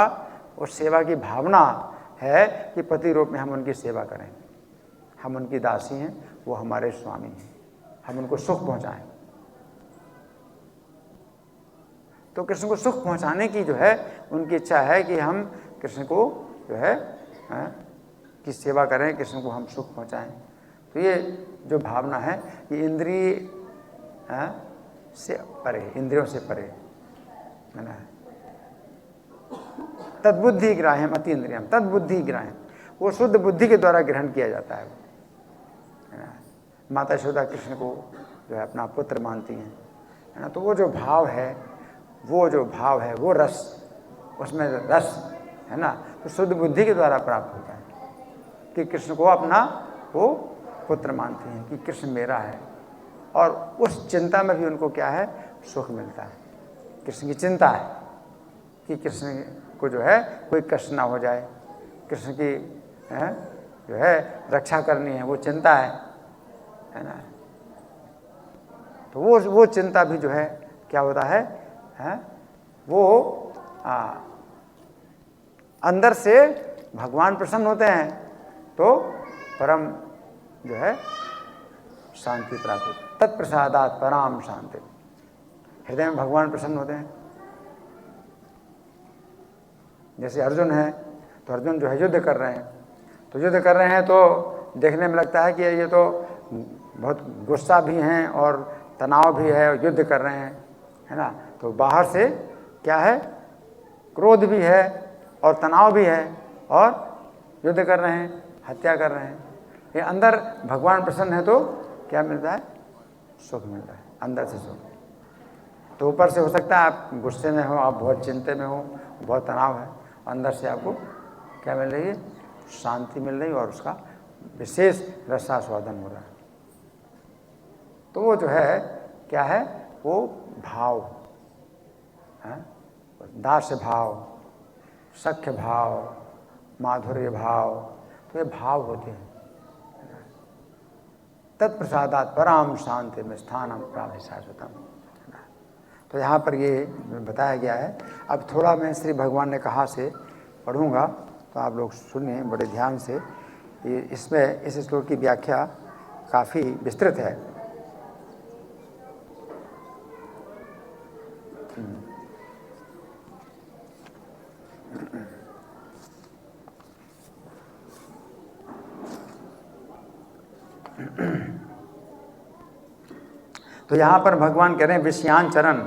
उस सेवा की भावना है कि पति रूप में हम उनकी सेवा करें, हम उनकी दासी हैं, वो हमारे स्वामी हैं, हम उनको सुख पहुंचाएं। तो कृष्ण को सुख पहुंचाने की जो है उनकी इच्छा है कि हम कृष्ण को जो है की सेवा करें, कृष्ण को हम सुख पहुंचाएं। तो ये जो भावना है ये इंद्रिय से परे, इंद्रियों से परे, है ना। तद्बुद्धि ग्राह्यम अतीन्द्रियम, तद्बुद्धि ग्राह्यम, वो शुद्ध बुद्धि के द्वारा ग्रहण किया जाता है ना। माता यशोदा कृष्ण को जो है अपना पुत्र मानती हैं, है ना। तो वो जो भाव है, वो जो भाव है, वो रस, उसमें रस है ना, तो शुद्ध बुद्धि के द्वारा प्राप्त होता है कि कृष्ण को अपना वो पुत्र मानती हैं कि कृष्ण मेरा है। और उस चिंता में भी उनको क्या है, सुख मिलता है। कृष्ण की चिंता है कि कृष्ण को जो है कोई कष्ट ना हो जाए, कृष्ण की जो है रक्षा करनी है, वो चिंता है ना। तो वो चिंता भी जो है क्या होता है, वो अंदर से भगवान प्रसन्न होते हैं तो परम जो है शांति प्राप्त होती है। तत्प्रसादात पराम शांति, हृदय में भगवान प्रसन्न होते हैं। जैसे अर्जुन है तो अर्जुन जो है युद्ध कर रहे हैं, तो युद्ध कर रहे हैं तो देखने में लगता है कि ये तो बहुत गुस्सा भी हैं और तनाव भी है और युद्ध कर रहे हैं, है ना। तो बाहर से क्या है, क्रोध भी है और तनाव भी है और युद्ध कर रहे हैं, हत्या कर रहे हैं। ये अंदर भगवान प्रसन्न है तो क्या मिलता है, सुख मिलता है, अंदर से सुख। तो ऊपर से हो सकता है आप गुस्से में हो, आप बहुत चिंता में हो, बहुत तनाव है, अंदर से आपको क्या मिल रही है, शांति मिल रही है और उसका विशेष रसास्वादन हो रहा है। तो वो जो है क्या है, वो भाव है, दास्य भाव, सख्य भाव, माधुर्य भाव, तो ये भाव होते हैं। तत्प्रसादात पराम शांति में स्थानम प्राप्त शाश्वतम। तो यहाँ पर ये बताया गया है। अब थोड़ा मैं श्री भगवान ने कहा से पढ़ूँगा, तो आप लोग सुनिए बड़े ध्यान से। इसमें इस श्लोक की व्याख्या काफ़ी विस्तृत है। तो यहाँ पर भगवान कह रहे हैं विषयांचरण,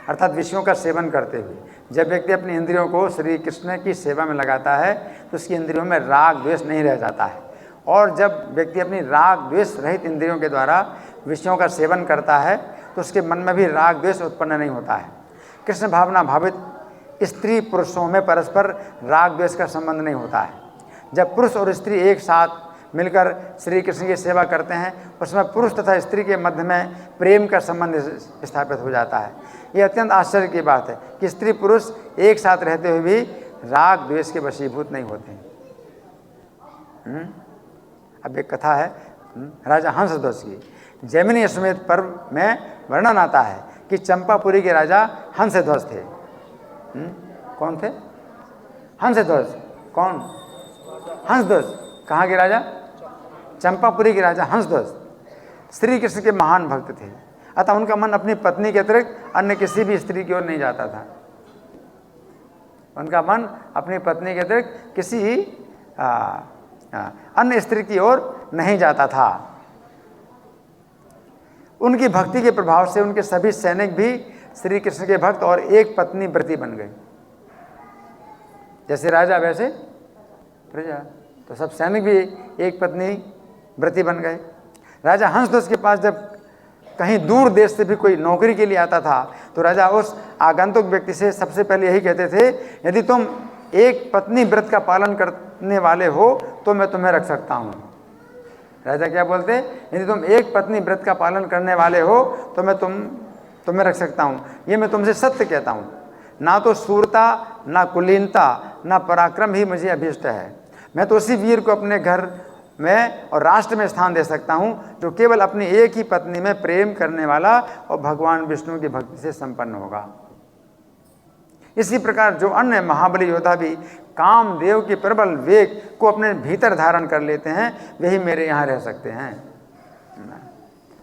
अर्थात विषयों का सेवन करते हुए जब व्यक्ति अपनी इंद्रियों को श्री कृष्ण की सेवा में लगाता है तो उसकी इंद्रियों में राग द्वेष नहीं रह जाता है। और जब व्यक्ति अपनी राग द्वेष रहित इंद्रियों के द्वारा विषयों का सेवन करता है तो उसके मन में भी राग द्वेष उत्पन्न नहीं होता है। कृष्ण भावना भावित स्त्री पुरुषों में परस्पर राग द्वेष का संबंध नहीं होता है। जब पुरुष और स्त्री एक साथ मिलकर श्री कृष्ण की सेवा करते हैं उसमें पुरुष तथा स्त्री के मध्य में प्रेम का संबंध स्थापित हो जाता है। यह अत्यंत आश्चर्य की बात है कि स्त्री पुरुष एक साथ रहते हुए भी राग द्वेष के वशीभूत नहीं होते हैं। अब एक कथा है राजा हंसध्वज की। जैमिनी अश्वमेध पर्व में वर्णन आता है कि चंपापुरी के राजा हंसध्वज थे। कौन थे? हंसध्वज। कौन? हंसध्वज। कहाँ के राजा? चंपापुरी के राजा हंसध्वज श्री कृष्ण के महान भक्त थे, अतः उनका मन अपनी पत्नी के अतिरिक्त अन्य किसी भी स्त्री की ओर नहीं जाता था। उनका मन अपनी पत्नी के अतिरिक्त किसी अन्य स्त्री की ओर नहीं जाता था। उनकी भक्ति के प्रभाव से उनके सभी सैनिक भी श्री कृष्ण के भक्त और एक पत्नी व्रती बन गए। जैसे राजा वैसे प्रजा, तो सब सैनिक भी एक पत्नी व्रती बन गए। राजा हंसध्वज के पास जब कहीं दूर देश से भी कोई नौकरी के लिए आता था तो राजा उस आगंतुक व्यक्ति से सबसे पहले यही कहते थे, यदि तुम एक पत्नी व्रत का पालन करने वाले हो तो मैं तुम्हें रख सकता हूँ। राजा क्या बोलते, यदि तुम एक पत्नी व्रत का पालन करने वाले हो तो मैं तुम्हें रख सकता हूँ। ये मैं तुमसे सत्य कहता हूँ। ना तो शूरता, ना कुलीनता, ना पराक्रम ही मुझे अभीष्ट है। मैं तो उसी वीर को अपने घर में और राष्ट्र में स्थान दे सकता हूँ जो केवल अपनी एक ही पत्नी में प्रेम करने वाला और भगवान विष्णु की भक्ति से संपन्न होगा। इसी प्रकार जो अन्य महाबली योद्धा भी कामदेव के प्रबल वेग को अपने भीतर धारण कर लेते हैं वही मेरे यहाँ रह सकते हैं।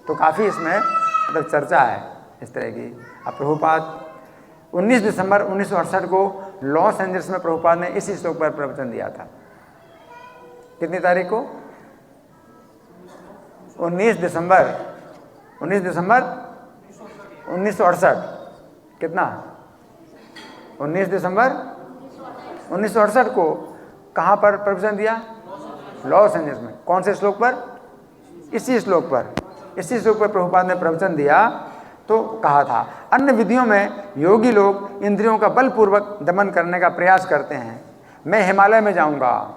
तो काफ़ी इसमें मतलब चर्चा है इस तरह की। अब प्रभुपाद 19 दिसंबर 1968 को लॉस एंजल्स में प्रभुपाद ने इसी श्लोक पर प्रवचन दिया था। कितनी तारीख को? 19 दिसंबर 1968। कितना? 19 दिसंबर 1968 को कहाँ पर प्रवचन दिया? लॉस एंजल्स में। कौन से श्लोक पर? इसी श्लोक पर प्रभुपाद ने प्रवचन दिया। तो कहा था, अन्य विधियों में योगी लोग इंद्रियों का बलपूर्वक दमन करने का प्रयास करते हैं। मैं हिमालय में जाऊंगा,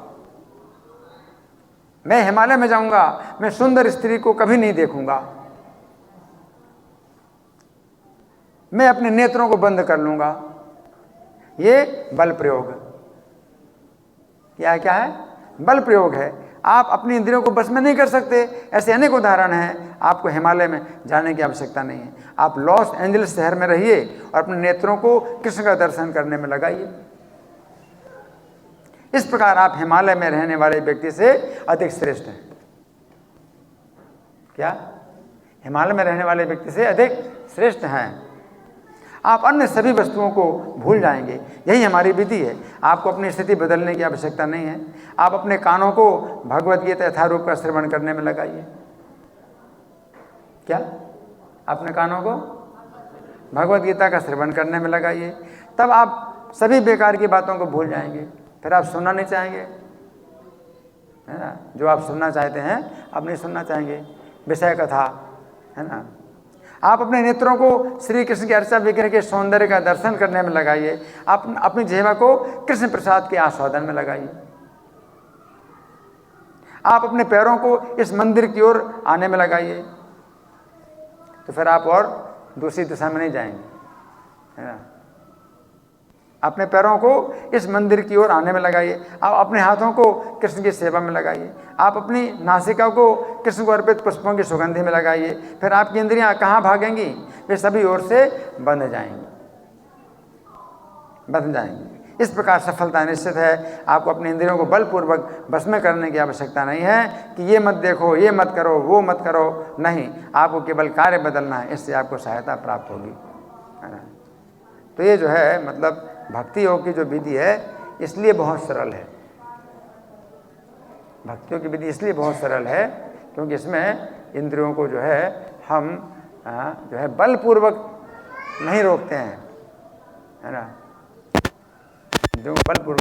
मैं सुंदर स्त्री को कभी नहीं देखूंगा, मैं अपने नेत्रों को बंद कर लूंगा। ये बल प्रयोग क्या है? बल प्रयोग है। आप अपनी इंद्रियों को बस में नहीं कर सकते, ऐसे अनेक उदाहरण हैं। आपको हिमालय में जाने की आवश्यकता नहीं है। आप लॉस एंजल्स शहर में रहिए और अपने नेत्रों को कृष्ण का दर्शन करने में लगाइए। इस प्रकार आप हिमालय में रहने वाले व्यक्ति से अधिक श्रेष्ठ हैं। क्या? हिमालय में रहने वाले व्यक्ति से अधिक श्रेष्ठ हैं। आप अन्य सभी वस्तुओं को भूल जाएंगे। यही हमारी विधि है। आपको अपनी स्थिति बदलने की आवश्यकता नहीं है। आप अपने कानों को भगवद गीता यथारूप का श्रवण करने में लगाइए। क्या? अपने कानों को भगवद गीता का श्रवण करने में लगाइए। तब आप सभी बेकार की बातों को भूल जाएंगे। फिर आप सुनना नहीं चाहेंगे, है ना? जो आप सुनना चाहते हैं आप नहीं सुनना चाहेंगे। विषय कथा, है ना? आप अपने नेत्रों को श्री कृष्ण के अर्चा विग्रह के सौंदर्य का दर्शन करने में लगाइए। आप अपनी जिह्वा को कृष्ण प्रसाद के आस्वादन में लगाइए। आप अपने पैरों को इस मंदिर की ओर आने में लगाइए। तो फिर आप और दूसरी दिशा में नहीं जाएंगे, है ना? अपने पैरों को इस मंदिर की ओर आने में लगाइए। आप अपने हाथों को कृष्ण की सेवा में लगाइए। आप अपनी नासिका को कृष्ण को अर्पित पुष्पों की सुगंधि में लगाइए। फिर आपकी इंद्रियां कहाँ भागेंगी? वे सभी ओर से बंध जाएंगी। इस प्रकार सफलता निश्चित है। आपको अपनी इंद्रियों को बलपूर्वक बस में करने की आवश्यकता नहीं है कि ये मत देखो, ये मत करो, वो मत करो। नहीं, आपको केवल कार्य बदलना है। इससे आपको सहायता प्राप्त होगी, है ना? तो ये जो है मतलब भक्ति योग की जो विधि है इसलिए बहुत सरल है। भक्तियों की विधि इसलिए बहुत सरल है क्योंकि इसमें इंद्रियों को जो है हम जो है बलपूर्वक नहीं रोकते हैं, है ना? जो बलपूर्वक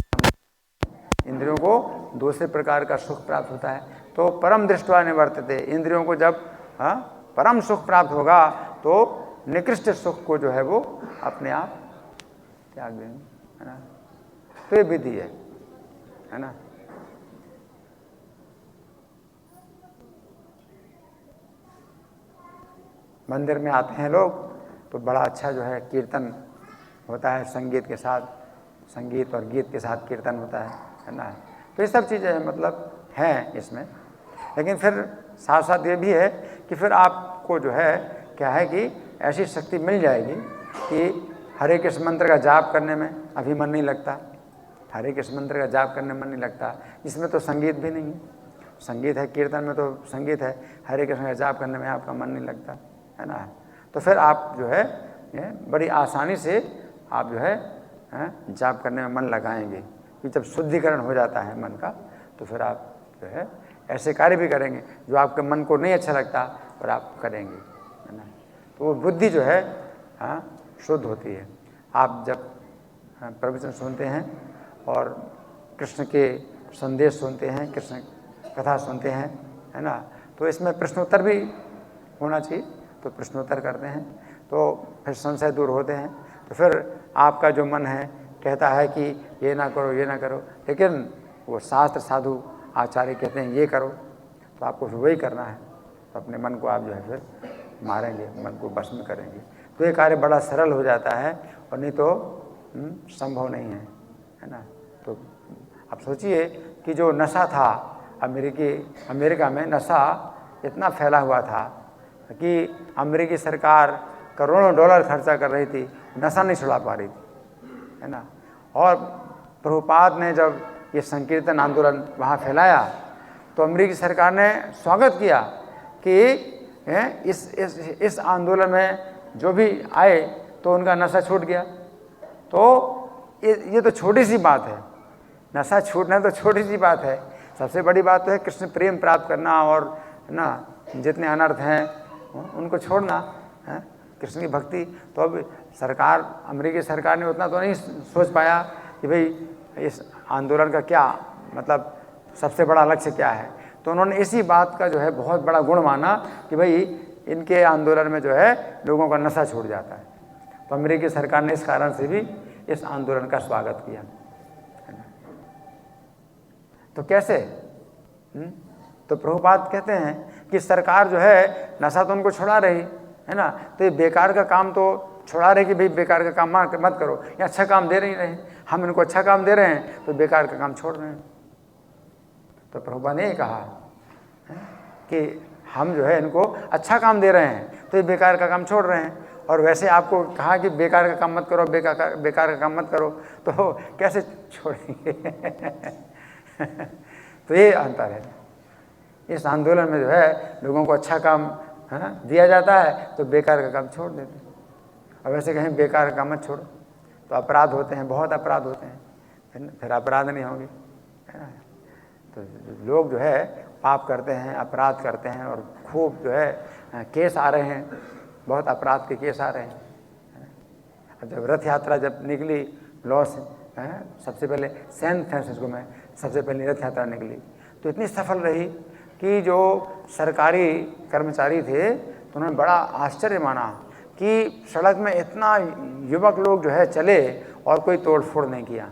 इंद्रियों को दूसरे प्रकार का सुख प्राप्त होता है। तो परम दृष्ट्वा निवर्तते। इंद्रियों को जब परम सुख प्राप्त होगा तो निकृष्ट सुख को जो है वो अपने आप त्याग देंगे, है ना? तो ये विधि है ना? मंदिर में आते हैं लोग तो बड़ा अच्छा जो है कीर्तन होता है, संगीत के साथ, संगीत और गीत के साथ कीर्तन होता है ना? तो ये सब चीज़ें मतलब हैं इसमें। लेकिन फिर साथ साथ ये भी है कि फिर आपको जो है क्या है कि ऐसी शक्ति मिल जाएगी कि हरे कृष्ण मंत्र का जाप करने में अभी मन नहीं लगता। हरे कृष्ण मंत्र का जाप करने में मन नहीं लगता, जिसमें तो संगीत भी नहीं है। संगीत है, कीर्तन में तो संगीत है, हरे कृष्ण का जाप करने में आपका मन नहीं लगता है ना, तो फिर आप जो है बड़ी आसानी से आप जो है जाप करने में मन लगाएंगे। कि जब शुद्धिकरण हो जाता है मन का तो फिर आप जो है ऐसे कार्य भी करेंगे जो आपके मन को नहीं अच्छा लगता और आप करेंगे, है ना। तो वो बुद्धि जो है शुद्ध होती है। आप जब प्रवचन सुनते हैं और कृष्ण के संदेश सुनते हैं, कृष्ण कथा सुनते हैं, है ना, तो इसमें प्रश्नोत्तर भी होना चाहिए, तो प्रश्नोत्तर करते हैं तो फिर संशय दूर होते हैं। तो फिर आपका जो मन है कहता है कि ये ना करो, ये ना करो, लेकिन वो शास्त्र साधु आचार्य कहते हैं ये करो, तो आपको फिर वही करना है। तो अपने मन को आप जो है फिर मारेंगे, मन को वश में करेंगे, तो ये कार्य बड़ा सरल हो जाता है, और नहीं तो संभव नहीं है ना। तो आप सोचिए कि जो नशा था अमेरिका में नशा इतना फैला हुआ था कि अमेरिकी सरकार करोड़ों डॉलर खर्चा कर रही थी, नशा नहीं छुड़ा पा रही थी, है ना। और प्रभुपाद ने जब ये संकीर्तन आंदोलन वहाँ फैलाया तो अमेरिकी सरकार ने स्वागत किया कि इस आंदोलन में जो भी आए तो उनका नशा छूट गया। तो ये तो छोटी सी बात है, नशा छूटना तो छोटी सी बात है, सबसे बड़ी बात तो है कृष्ण प्रेम प्राप्त करना और है ना जितने अनर्थ हैं उनको छोड़ना है, कृष्ण की भक्ति। तो अब अमेरिकी सरकार ने उतना तो नहीं सोच पाया कि भाई इस आंदोलन का क्या मतलब सबसे बड़ा लक्ष्य क्या है, तो उन्होंने इसी बात का जो है बहुत बड़ा गुण माना कि भाई इनके आंदोलन में जो है लोगों का नशा छूट जाता है। तो अमेरिकी सरकार ने इस कारण से भी इस आंदोलन का स्वागत किया, है ना। तो कैसे तो प्रभुपाद कहते हैं कि सरकार जो है नशा तो उनको छुड़ा रही है ना, तो ये बेकार का काम तो छुड़ा रहे कि भाई बेकार का काम मत करो, या अच्छा काम दे नहीं रहे, हम इनको अच्छा काम दे रहे हैं तो बेकार का काम छोड़ रहे हैं। तो प्रभुपाद ने कहा कि हम जो है इनको अच्छा काम दे रहे हैं तो ये बेकार का काम छोड़ रहे हैं, और वैसे आपको कहा कि बेकार का काम मत करो, बेकार का काम मत करो, तो कैसे छोड़ेंगे तो ये अंतर है। इस आंदोलन में जो है लोगों को अच्छा काम दिया जाता है तो बेकार का काम छोड़ देते हैं, और वैसे कहीं बेकार का काम मत छोड़ो तो अपराध होते हैं, बहुत अपराध होते हैं, फिर अपराध नहीं होंगे, है ना। तो लोग जो है पाप करते हैं, अपराध करते हैं, और खूब जो है केस आ रहे हैं, बहुत अपराध के केस आ रहे हैं। अब जब रथ यात्रा जब निकली लॉस सबसे पहले सैन फ्रांसिस्को में सबसे पहले रथ यात्रा निकली तो इतनी सफल रही कि जो सरकारी कर्मचारी थे तो उन्होंने बड़ा आश्चर्य माना कि सड़क में इतना युवक लोग जो है चले और कोई तोड़फोड़ नहीं किया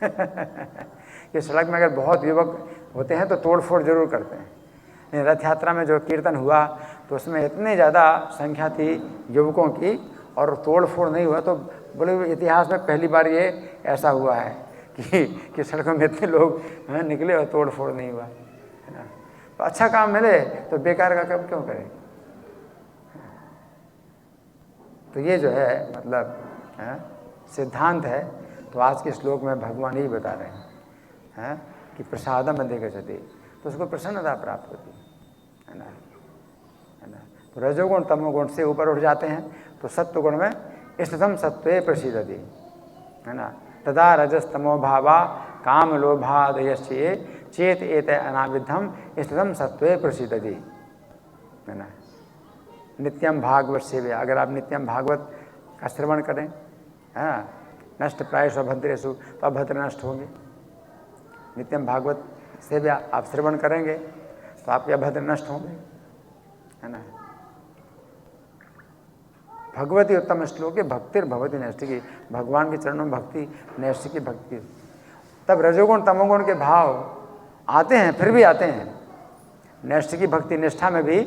कि सड़क में अगर बहुत युवक होते हैं तो तोड़फोड़ जरूर करते हैं। रथ यात्रा में जो कीर्तन हुआ तो उसमें इतनी ज़्यादा संख्या थी युवकों की और तोड़फोड़ नहीं हुआ, तो बोले इतिहास में पहली बार ये ऐसा हुआ है कि सड़कों में इतने लोग निकले और तोड़फोड़ नहीं हुआ, है ना। तो अच्छा काम मिले तो बेकार का काम क्यों करें। तो ये जो है मतलब सिद्धांत है। तो आज के श्लोक में भगवान ही बता रहे हैं कि प्रसादम अधिगच्छति, तो उसको प्रसन्नता प्राप्त होती है ना, है ना। तो रजोगुण तमोगुण से ऊपर उठ जाते हैं तो सत्वगुण में स्थितम सत्वे प्रसिद्धति, है ना। तदा रजस्तमो भावा काम लोभादयश्चे चेत एते अनाविद्धम स्थितम सत्वे प्रसिद्धति, है ना। नित्यम भागवत सेव्य, अगर आप नित्यम भागवत का श्रवण करें, हाँ, नष्ट प्रायश अभद्रेषु, तो अभद्र नष्ट होंगे। नित्यम भागवत सेव्य आप श्रवण करेंगे तो आपके अभद्र नष्ट होंगे, है ना। भगवती उत्तम श्लोक है भक्तिर भगवती नैष्ठिकी, भगवान के चरणों में भक्ति नैष्ठिकी भक्ति। तब रजोगुण तमोगुण के भाव आते हैं, फिर भी आते हैं। नैष्ठिकी भक्ति निष्ठा में भी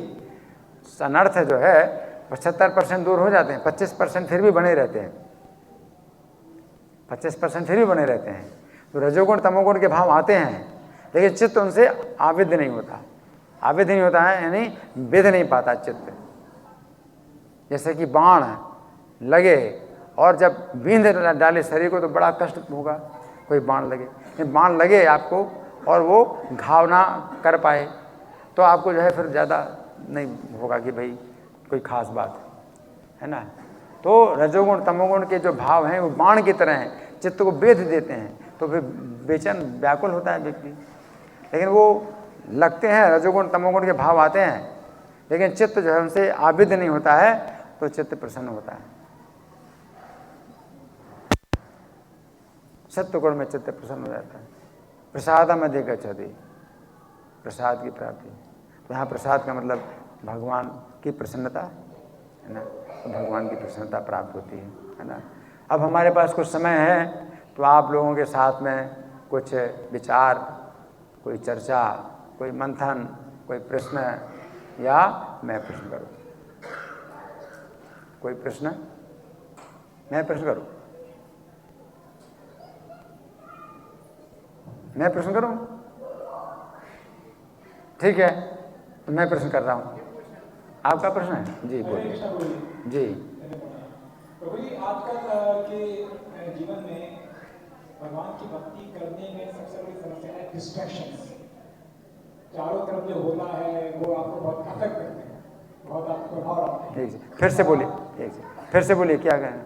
अनर्थ जो है 75% दूर हो जाते हैं, 25% फिर भी बने रहते हैं, 25% फिर भी बने रहते हैं। तो रजोगुण तमोगुण के भाव आते हैं लेकिन चित्त उनसे आविद्ध नहीं होता, आविद्ध नहीं होता है यानी विध नहीं पाता चित्त। जैसे कि बाण लगे और जब बींध डाले शरीर को तो बड़ा कष्ट होगा, कोई बाण लगे, बाण लगे आपको और वो घाव ना कर पाए, तो आपको जो है फिर ज़्यादा नहीं होगा कि भाई कोई ख़ास बात है ना। तो रजोगुण तमोगुण के जो भाव हैं वो बाण की तरह हैं, चित्त को बेध देते हैं, तो फिर बेचैन व्याकुल होता है व्यक्ति। लेकिन वो लगते हैं, रजोगुण तमोगुण के भाव आते हैं, लेकिन चित्त जो है उनसे आबिद नहीं होता है, तो चित्त प्रसन्न होता है। सत्वगुण में चित्त प्रसन्न हो जाता है। प्रसादम अधिगच्छति, प्रसाद की प्राप्ति। तो यहाँ प्रसाद का मतलब भगवान की प्रसन्नता है ना, तो भगवान की प्रसन्नता प्राप्त होती है ना। अब हमारे पास कुछ समय है, तो आप लोगों के साथ में कुछ विचार, कोई चर्चा, कोई मंथन, कोई प्रश्न, या मैं प्रश्न करूं? कोई प्रश्न? मैं प्रश्न करूं? मैं प्रश्न करूं? ठीक है, तो मैं प्रश्न कर रहा हूं। आपका प्रश्न है? जी बोलिए। जी प्रभु जी, आजकल के जीवन में भगवान की भक्ति करने में सबसे बड़ी समस्या है डिस्ट्रैक्शंस। चारों तरफ जो होता है वो आपको बहुत अफेक्ट करते हैं, बहुत आपको प्रभाव डालते हैं। फिर से बोलिए, फिर से बोलिए, क्या कहना?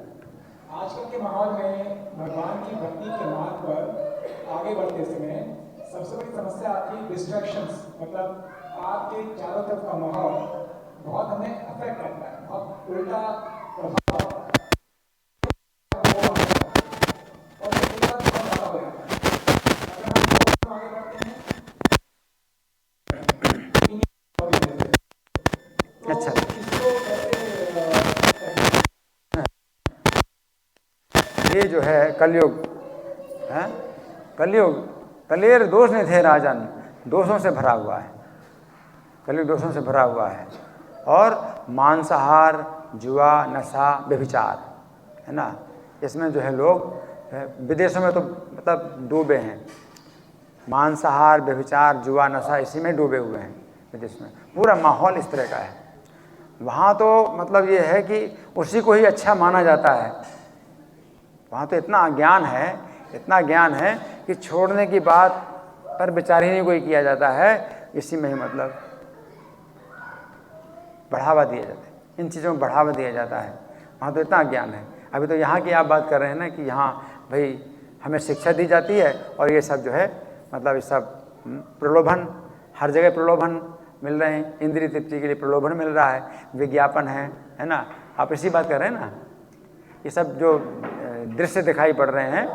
आजकल के माहौल में भगवान की भक्ति के मार्ग पर आगे बढ़ते समय सबसे बड़ी समस्या आती है डिस्ट्रैक्शंस। मतलब आपके चारों तरफ का माहौल बहुत हमें अफेक्ट करता है, बहुत उल्टा प्रभाव होता है, और इसके बाद बहुत ज़्यादा हो जाता है। अगर हम आगे बढ़ते हैं अच्छा, इसको ये जो है कलयुग है, कलयुग कलेर दोष नहीं थे राजन, दोषों से भरा हुआ है। कलयुग दोषों से भरा हुआ है, और मांसाहार, जुआ, नशा, व्यभिचार है ना, इसमें जो है लोग विदेशों में तो मतलब डूबे हैं। मांसाहार, व्यभिचार, जुआ, नशा, इसी में डूबे हुए हैं विदेश में। पूरा माहौल इस तरह का है। वहाँ तो मतलब ये है कि उसी को ही अच्छा माना जाता है। वहाँ तो इतना ज्ञान है, इतना ज्ञान है कि छोड़ने की बात पर विचार ही नहीं कोई किया जाता है। इसी में ही मतलब बढ़ावा दिया जाता है, इन चीज़ों में बढ़ावा दिया जाता है। वहाँ तो इतना ज्ञान है। अभी तो यहाँ की आप बात कर रहे हैं ना कि यहाँ भाई हमें शिक्षा दी जाती है, और ये सब जो है मतलब ये सब प्रलोभन, हर जगह प्रलोभन मिल रहे हैं। इंद्रिय तृप्ति के लिए प्रलोभन मिल रहा है, विज्ञापन है ना। आप इसी बात कर रहे हैं ना, ये सब जो दृश्य दिखाई पड़ रहे हैं।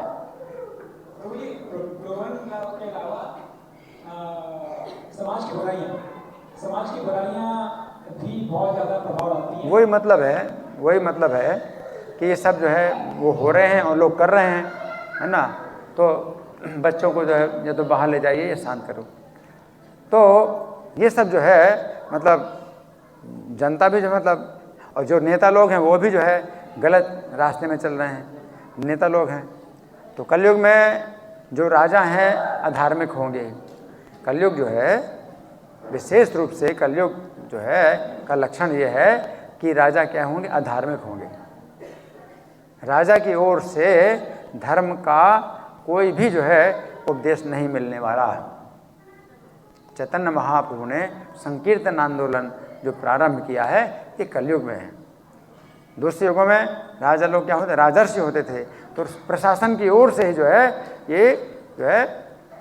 प्रलोभन के अलावा समाज की बुराइयाँ भी बहुत ज़्यादा प्रभाव डालती हैं। वही मतलब है कि ये सब जो है वो हो रहे हैं और लोग कर रहे हैं, है ना। तो बच्चों को जो है या तो बाहर ले जाइए या शांत करो। तो ये सब जो है मतलब जनता भी जो मतलब, और जो नेता लोग हैं वो भी जो है गलत रास्ते में चल रहे हैं, नेता लोग हैं। तो कलयुग में जो राजा हैं अधार्मिक होंगे। कलयुग जो है विशेष रूप से, कलयुग जो है का लक्षण ये है कि राजा क्या होंगे? अधार्मिक होंगे। राजा की ओर से धर्म का कोई भी जो है उपदेश नहीं मिलने वाला। चैतन्य महाप्रभु ने संकीर्तन आंदोलन जो प्रारंभ किया है ये कलयुग में है। दूसरे युगों में राजा लोग क्या होते, राजर्षि होते थे, तो प्रशासन की ओर से ही जो है ये जो है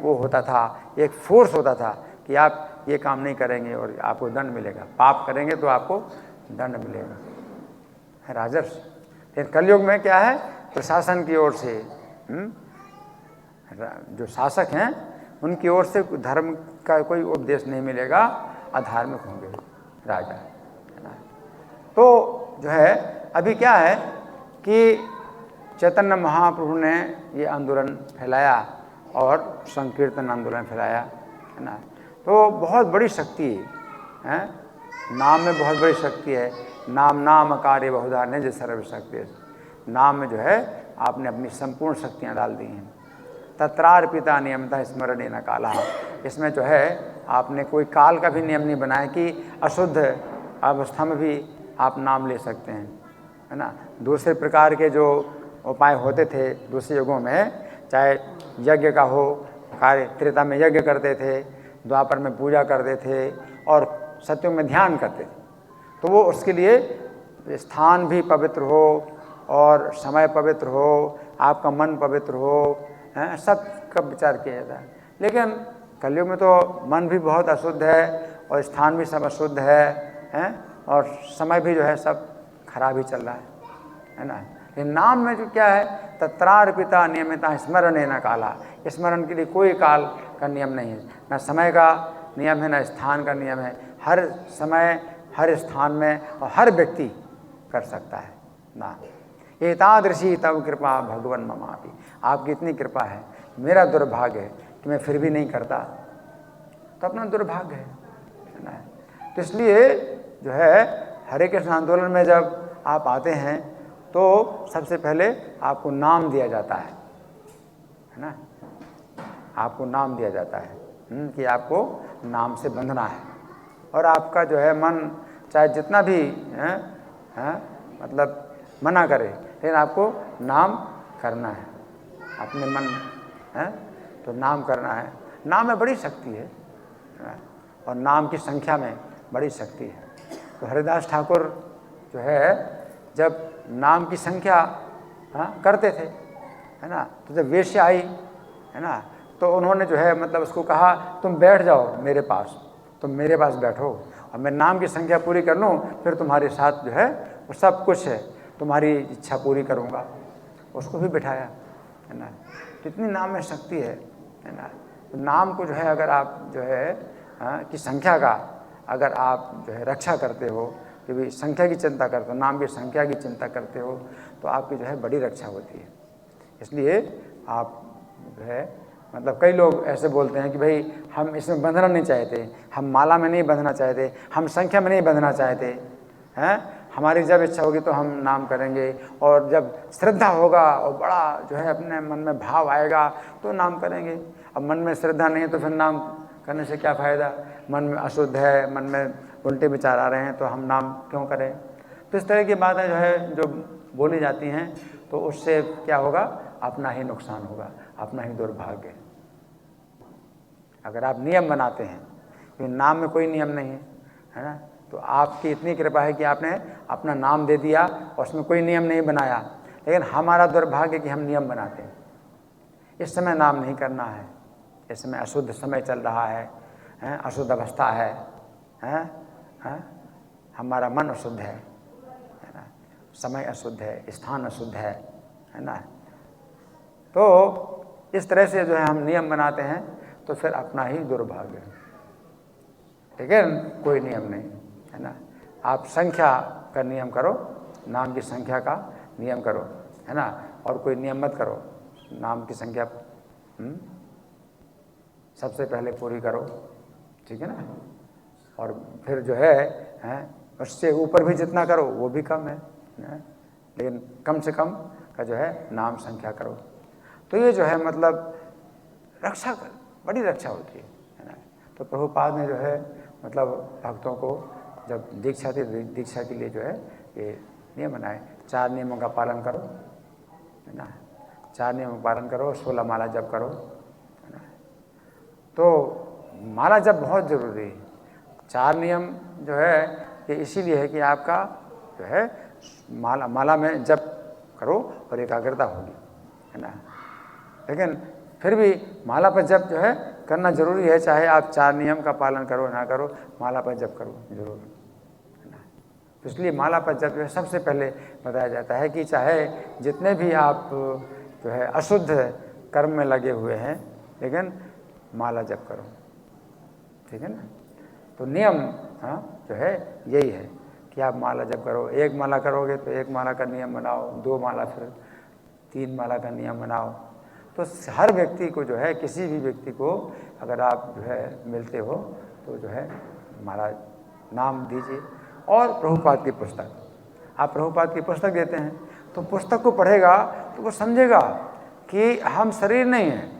वो होता था, एक फोर्स होता था कि आप ये काम नहीं करेंगे और आपको दंड मिलेगा, पाप करेंगे तो आपको दंड मिलेगा, है राजर्षि। लेकिन कलयुग में क्या है? प्रशासन की ओर से जो शासक हैं उनकी ओर से धर्म का कोई उपदेश नहीं मिलेगा, अधार्मिक होंगे राजा, है ना। तो जो है अभी क्या है कि चैतन्य महाप्रभु ने ये आंदोलन फैलाया और संकीर्तन आंदोलन फैलाया, है ना। तो बहुत बड़ी शक्ति है, नाम में बहुत बड़ी शक्ति है। नाम कार्य बहुधा निज सर्वशक्ति। नाम में जो है आपने अपनी संपूर्ण शक्तियाँ डाल दी हैं। तत्रार्पिता नियमतः स्मरणे न कालः। इसमें जो है आपने कोई काल का भी नियम नहीं बनाया कि अशुद्ध अवस्था में भी आप नाम ले सकते हैं, है ना। दूसरे प्रकार के जो उपाय होते थे दूसरे युगों में, चाहे यज्ञ का हो, कार्य, त्रेता में यज्ञ करते थे, द्वापर में पूजा करते थे और सत्युग में ध्यान करते थे। तो वो उसके लिए स्थान भी पवित्र हो और समय पवित्र हो, आपका मन पवित्र हो, सब का विचार किया जाता है। लेकिन कलयुग में तो मन भी बहुत अशुद्ध है और स्थान भी सब अशुद्ध है और समय भी जो है सब खराब ही चल रहा है ना। ये नाम में जो क्या है, तत्रार्पिता नियमिता स्मरण न काला, स्मरण के लिए कोई काल का नियम नहीं है, ना समय का नियम है, ना स्थान का नियम है। हर समय हर स्थान में और हर व्यक्ति कर सकता है ना। एतादृशी तव कृपा भगवन ममापि, आपकी इतनी कृपा है, मेरा दुर्भाग्य है कि मैं फिर भी नहीं करता, तो अपना दुर्भाग्य है ना। तो इसलिए जो है हरे कृष्ण आंदोलन में जब आप आते हैं तो सबसे पहले आपको नाम दिया जाता है ना, आपको नाम दिया जाता है कि आपको नाम से बंधना है। और आपका जो है मन चाहे जितना भी मतलब मना करे, लेकिन आपको नाम करना है, अपने मन तो नाम करना है। नाम में बड़ी शक्ति है और नाम की संख्या में बड़ी शक्ति है। तो हरिदास ठाकुर जो है जब नाम की संख्या करते थे, है ना, तो जब वेश्या आई, है ना, तो उन्होंने जो है मतलब उसको कहा तुम बैठ जाओ मेरे पास, तुम मेरे पास बैठो और मैं नाम की संख्या पूरी कर लूँ, फिर तुम्हारे साथ जो है वो सब कुछ है, तुम्हारी इच्छा पूरी करूँगा। उसको भी बिठाया, है ना। तो इतनी नाम में शक्ति है ना। तो नाम को जो है अगर आप जो है कि संख्या का अगर आप जो है रक्षा करते हो, कि भी संख्या की चिंता करते हो, नाम की संख्या की चिंता करते हो, तो आपकी जो है बड़ी रक्षा होती है। इसलिए आप जो है मतलब कई लोग ऐसे बोलते हैं कि भाई हम इसमें बंधना नहीं चाहते, हम माला में नहीं बंधना चाहते, हम संख्या में नहीं बंधना चाहते हैं, हमारी जब इच्छा होगी तो हम नाम करेंगे, और जब श्रद्धा होगा और बड़ा जो है अपने मन में भाव आएगा तो नाम करेंगे। अब मन में श्रद्धा नहीं है तो फिर नाम करने से क्या फ़ायदा, मन में अशुद्ध है, मन में उल्टे विचार आ रहे हैं तो हम नाम क्यों करें। तो इस तरह की बातें जो है जो बोली जाती हैं, तो उससे क्या होगा, अपना ही नुकसान होगा, अपना ही दुर्भाग्य। अगर आप नियम बनाते हैं, क्योंकि नाम में कोई नियम नहीं है ना, तो आपकी इतनी कृपा है कि आपने अपना नाम दे दिया और उसमें कोई नियम नहीं बनाया। लेकिन हमारा दुर्भाग्य कि हम नियम बनाते हैं। इस समय नाम नहीं करना है, इस समय अशुद्ध समय चल रहा है, अशुद्ध अवस्था है, हमारा मन अशुद्ध है ना, समय अशुद्ध है, स्थान अशुद्ध है ना। तो इस तरह से जो है हम नियम बनाते हैं तो फिर अपना ही दुर्भाग्य है। लेकिन कोई नियम नहीं है ना। आप संख्या का नियम करो, नाम की संख्या का नियम करो, है ना, और कोई नियम मत करो। नाम की संख्या सबसे पहले पूरी करो, ठीक है ना। और फिर जो है उससे ऊपर भी जितना करो वो भी कम है, लेकिन कम से कम का जो है नाम संख्या करो। तो ये जो है मतलब रक्षा कर, बड़ी रक्षा होती है ना। तो प्रभुपाद ने जो है मतलब भक्तों को जब दीक्षा थी, दीक्षा के लिए जो है ये नियम बनाए, 4 नियमों का पालन करो, है ना, 4 नियमों का पालन करो, 16 माला जप करो, है ना। तो माला जप बहुत ज़रूरी है। 4 नियम जो है ये इसीलिए है कि आपका जो है माला में जप करो और एकाग्रता होगी, है ना। लेकिन फिर भी माला पर जप जो है करना जरूरी है, चाहे आप 4 नियम का पालन करो ना करो, माला पर जप करो जरूर, है ना। तो इसलिए माला पर जप जो है सबसे पहले बताया जाता है कि चाहे जितने भी आप जो है अशुद्ध कर्म में लगे हुए हैं, लेकिन माला जप करो, ठीक है ना। तो नियम जो है यही है कि आप माला जप करो। 1 माला करोगे तो 1 माला का नियम बनाओ, 2 माला, फिर 3 माला का नियम बनाओ। तो हर व्यक्ति को जो है, किसी भी व्यक्ति को अगर आप जो है मिलते हो तो जो है माला नाम दीजिए। और प्रभुपाद की पुस्तक, आप प्रभुपाद की पुस्तक देते हैं तो पुस्तक को पढ़ेगा तो वो समझेगा कि हम शरीर नहीं हैं।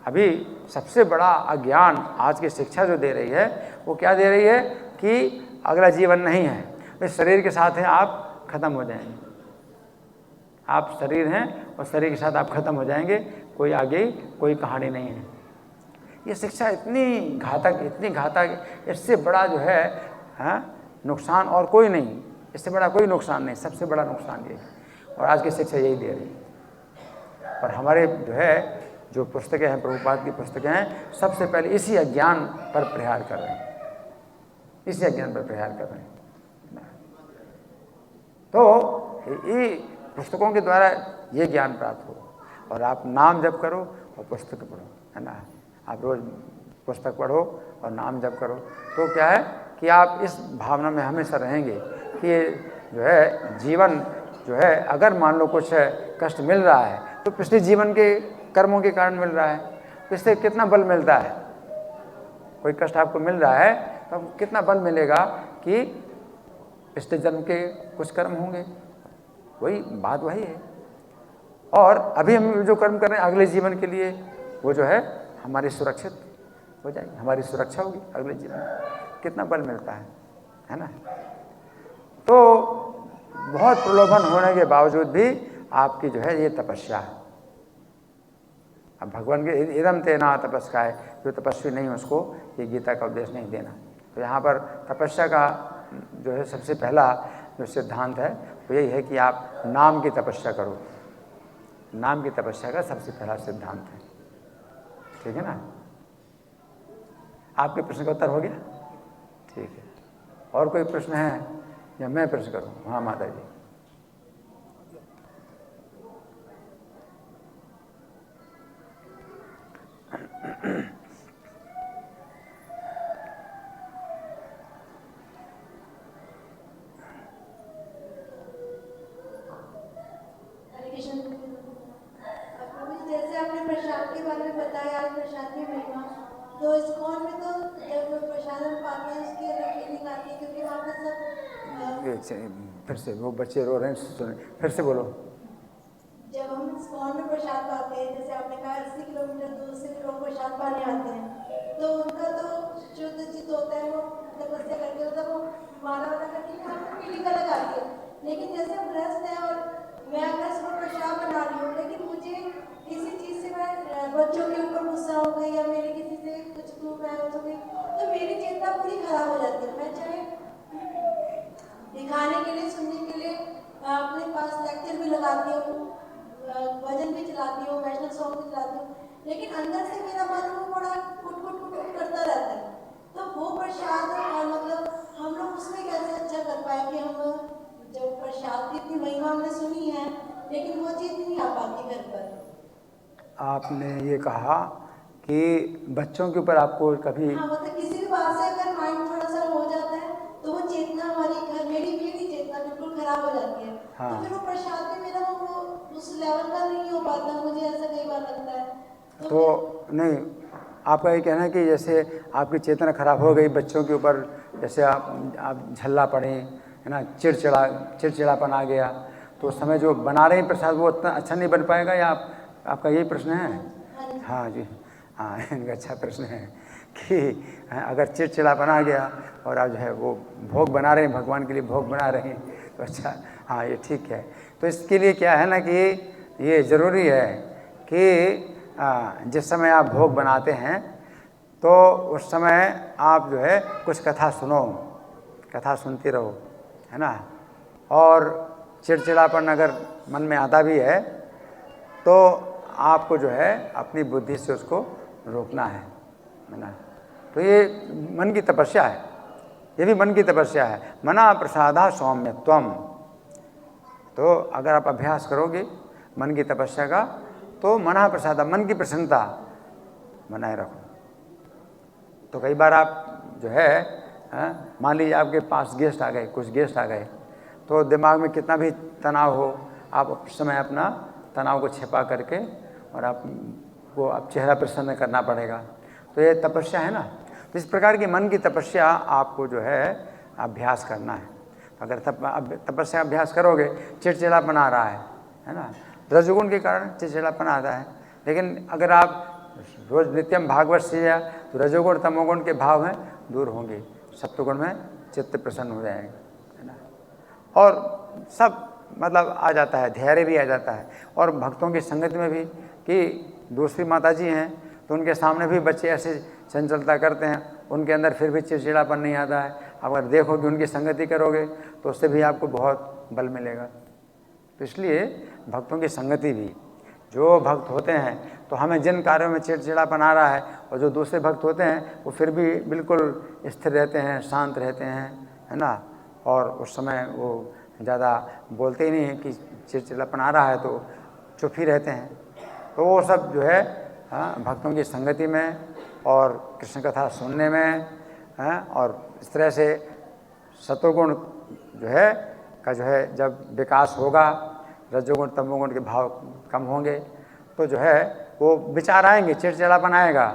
अभी सबसे बड़ा अज्ञान आज की शिक्षा जो दे रही है वो क्या दे रही है कि अगला जीवन नहीं है, इस शरीर के साथ हैं आप खत्म हो जाएंगे। आप शरीर हैं और शरीर के साथ आप खत्म हो जाएंगे, कोई आगे कोई कहानी नहीं है। ये शिक्षा इतनी घातक, इससे बड़ा जो है नुकसान और कोई नहीं, इससे बड़ा कोई नुकसान नहीं, सबसे बड़ा नुकसान ये है। और आज की शिक्षा यही दे रही है। और हमारे जो पुस्तकें हैं, प्रभुपाद की पुस्तकें हैं, सबसे पहले इसी अज्ञान पर प्रहार कर रहे हैं, इसी अज्ञान पर प्रहार कर रहे हैं। तो ये पुस्तकों के द्वारा ये ज्ञान प्राप्त हो, और आप नाम जप करो और पुस्तक पढ़ो, है ना। आप रोज पुस्तक पढ़ो और नाम जप करो, तो क्या है कि आप इस भावना में हमेशा रहेंगे कि ये जो है जीवन जो है, अगर मान लो कुछ कष्ट मिल रहा है तो पिछले जीवन के कर्मों के कारण मिल रहा है, तो इससे कितना बल मिलता है। कोई कष्ट आपको मिल रहा है तो कितना बल मिलेगा कि पिछले जन्म के कुछ कर्म होंगे, वही बात वही है। और अभी हम जो कर्म कर रहे हैं अगले जीवन के लिए, वो जो है हमारी सुरक्षित हो जाएगी, हमारी सुरक्षा होगी अगले जीवन में। कितना बल मिलता है ना। तो बहुत प्रलोभन होने के बावजूद भी आपकी जो है ये तपस्या है। अब भगवान के इदम तेना तपस्या है, जो तपस्वी नहीं उसको ये गीता का उपदेश नहीं देना। तो यहाँ पर तपस्या का जो है सबसे पहला जो सिद्धांत है वो यही है कि आप नाम की तपस्या करो। नाम की तपस्या का सबसे पहला सिद्धांत है, ठीक है ना। आपके प्रश्न का उत्तर हो गया, ठीक है। और कोई प्रश्न है या मैं प्रश्न करूं? हाँ माता जी। जैसे आपने प्रसाद के बारे में बताया, प्रसाद की महिमा, तो इस्कॉन में तो जब प्रसाद हम पाते हैं उसकी अलग फीलिंग आती है, क्योंकि वहाँ पर सब फिर से वो बच्चे रो रहे हैं, सुने, फिर से बोलो। जब हम इस्कॉन में प्रसाद पाते हैं, जैसे आपने कहा 80 किलोमीटर दूर से लोग प्रसाद पाने आते हैं, तो उनका तो शुद्ध चित्त होता है, वो तपस्या करके होता है, वो माला वाला करके आपको फीलिंग अलग आती है। लेकिन जैसे हम ग्रस्त हैं और मैं अगर सुबह प्रसाद बना रही हूँ, लेकिन मुझे किसी चीज़ से मैं बच्चों के ऊपर गुस्सा हो गई या मेरे किसी से कुछ दूर मैं हो गई, तो मेरी चेतना पूरी खराब हो जाती है। मैं चाहे दिखाने के लिए, सुनने के लिए अपने पास लेक्चर भी लगाती हूँ, भजन भी चलाती हूँ, वैष्णव सॉन्ग भी चलाती हूँ, लेकिन अंदर से मेरा मन वो बड़ा कुट करता रहता है। तो वो प्रसाद मतलब हम लोग उसमें कैसे अच्छा कर पाए कि हम जब प्रसाद की इतनी महिमा हमने सुनी है, लेकिन वो चीज़ नहीं आ पाती घर पर। आपने ये कहा कि बच्चों के ऊपर आपको कभी हाँ, मतलब किसी भी बात से अगर माइंड थोड़ा सा हो जाता है तो वो चेतना हमारी मेरी चेतना बिल्कुल खराब हो जाती है। हाँ। तो फिर वो प्रसाद भी मेरा वो उस लेवल का नहीं हो पाता, मुझे ऐसा कई बार लगता है। तो नहीं, आपका ये कहना है कि जैसे आपकी चेतना खराब हो गई बच्चों के ऊपर, जैसे आप झल्ला पड़े, है ना, चिड़चिड़ापन आ गया, तो उस समय जो बना रहे हैं प्रसाद वो उतना अच्छा नहीं बन पाएगा, या आपका यही प्रश्न है? हाँ जी, हाँ इनका अच्छा प्रश्न है कि अगर चिड़चिड़ापन आ गया और आप जो है वो भोग बना रहे हैं, भगवान के लिए भोग बना रहे हैं, तो अच्छा, हाँ ये ठीक है। तो इसके लिए क्या है ना कि ये ज़रूरी है कि जिस समय आप भोग बनाते हैं तो उस समय आप जो है कुछ कथा सुनो, कथा सुनते रहो, है ना। और चिड़चिड़ापन अगर मन में आता भी है तो आपको जो है अपनी बुद्धि से उसको रोकना है ना। तो ये मन की तपस्या है, ये भी मन की तपस्या है। मना प्रसादा सौम्यत्वम। तो अगर आप अभ्यास करोगे मन की तपस्या का तो मना प्रसादा, मन की प्रसन्नता बनाए रखो। तो कई बार आप जो है मान लीजिए आपके पास गेस्ट आ गए, कुछ गेस्ट आ गए, तो दिमाग में कितना भी तनाव हो, आप उस समय अपना तनाव को छिपा करके और आपको चेहरा प्रसन्न करना पड़ेगा। तो ये तपस्या है ना। तो इस प्रकार की मन की तपस्या आपको जो है अभ्यास करना है। अगर तपस्या अभ्यास करोगे, चिड़चिड़ापन आ रहा है ना, रजोगुण के कारण चिड़चिड़ापन आता है, लेकिन अगर आप रोज नित्यम भागवत से या तो रजोगुण तमोगुण के भाव में दूर होंगे, सत्वगुण में चित्त प्रसन्न हो जाएगा, है ना। और सब मतलब आ जाता है, धैर्य भी आ जाता है, और भक्तों की संगति में भी कि दूसरी माताजी हैं तो उनके सामने भी बच्चे ऐसे चंचलता करते हैं, उनके अंदर फिर भी चिड़चिड़ापन नहीं आता है। अगर देखोगे, उनकी संगति करोगे तो उससे भी आपको बहुत बल मिलेगा। तो इसलिए भक्तों की संगति भी, जो भक्त होते हैं तो हमें जिन कार्यों में चिड़चिड़ापन आ रहा है, और जो दूसरे भक्त होते हैं वो फिर भी बिल्कुल स्थिर रहते हैं, शांत रहते हैं, है ना, और उस समय वो ज़्यादा बोलते ही नहीं हैं कि चिड़चिड़ापन आ रहा है तो चुप ही रहते हैं। तो वो सब जो है भक्तों की संगति में और कृष्ण कथा सुनने में और इस तरह से सत्वगुण जो है का जो है जब विकास होगा, रजोगुण तमोगुण के भाव कम होंगे तो जो है वो विचार आएंगे, चिड़चिड़ापन आएगा,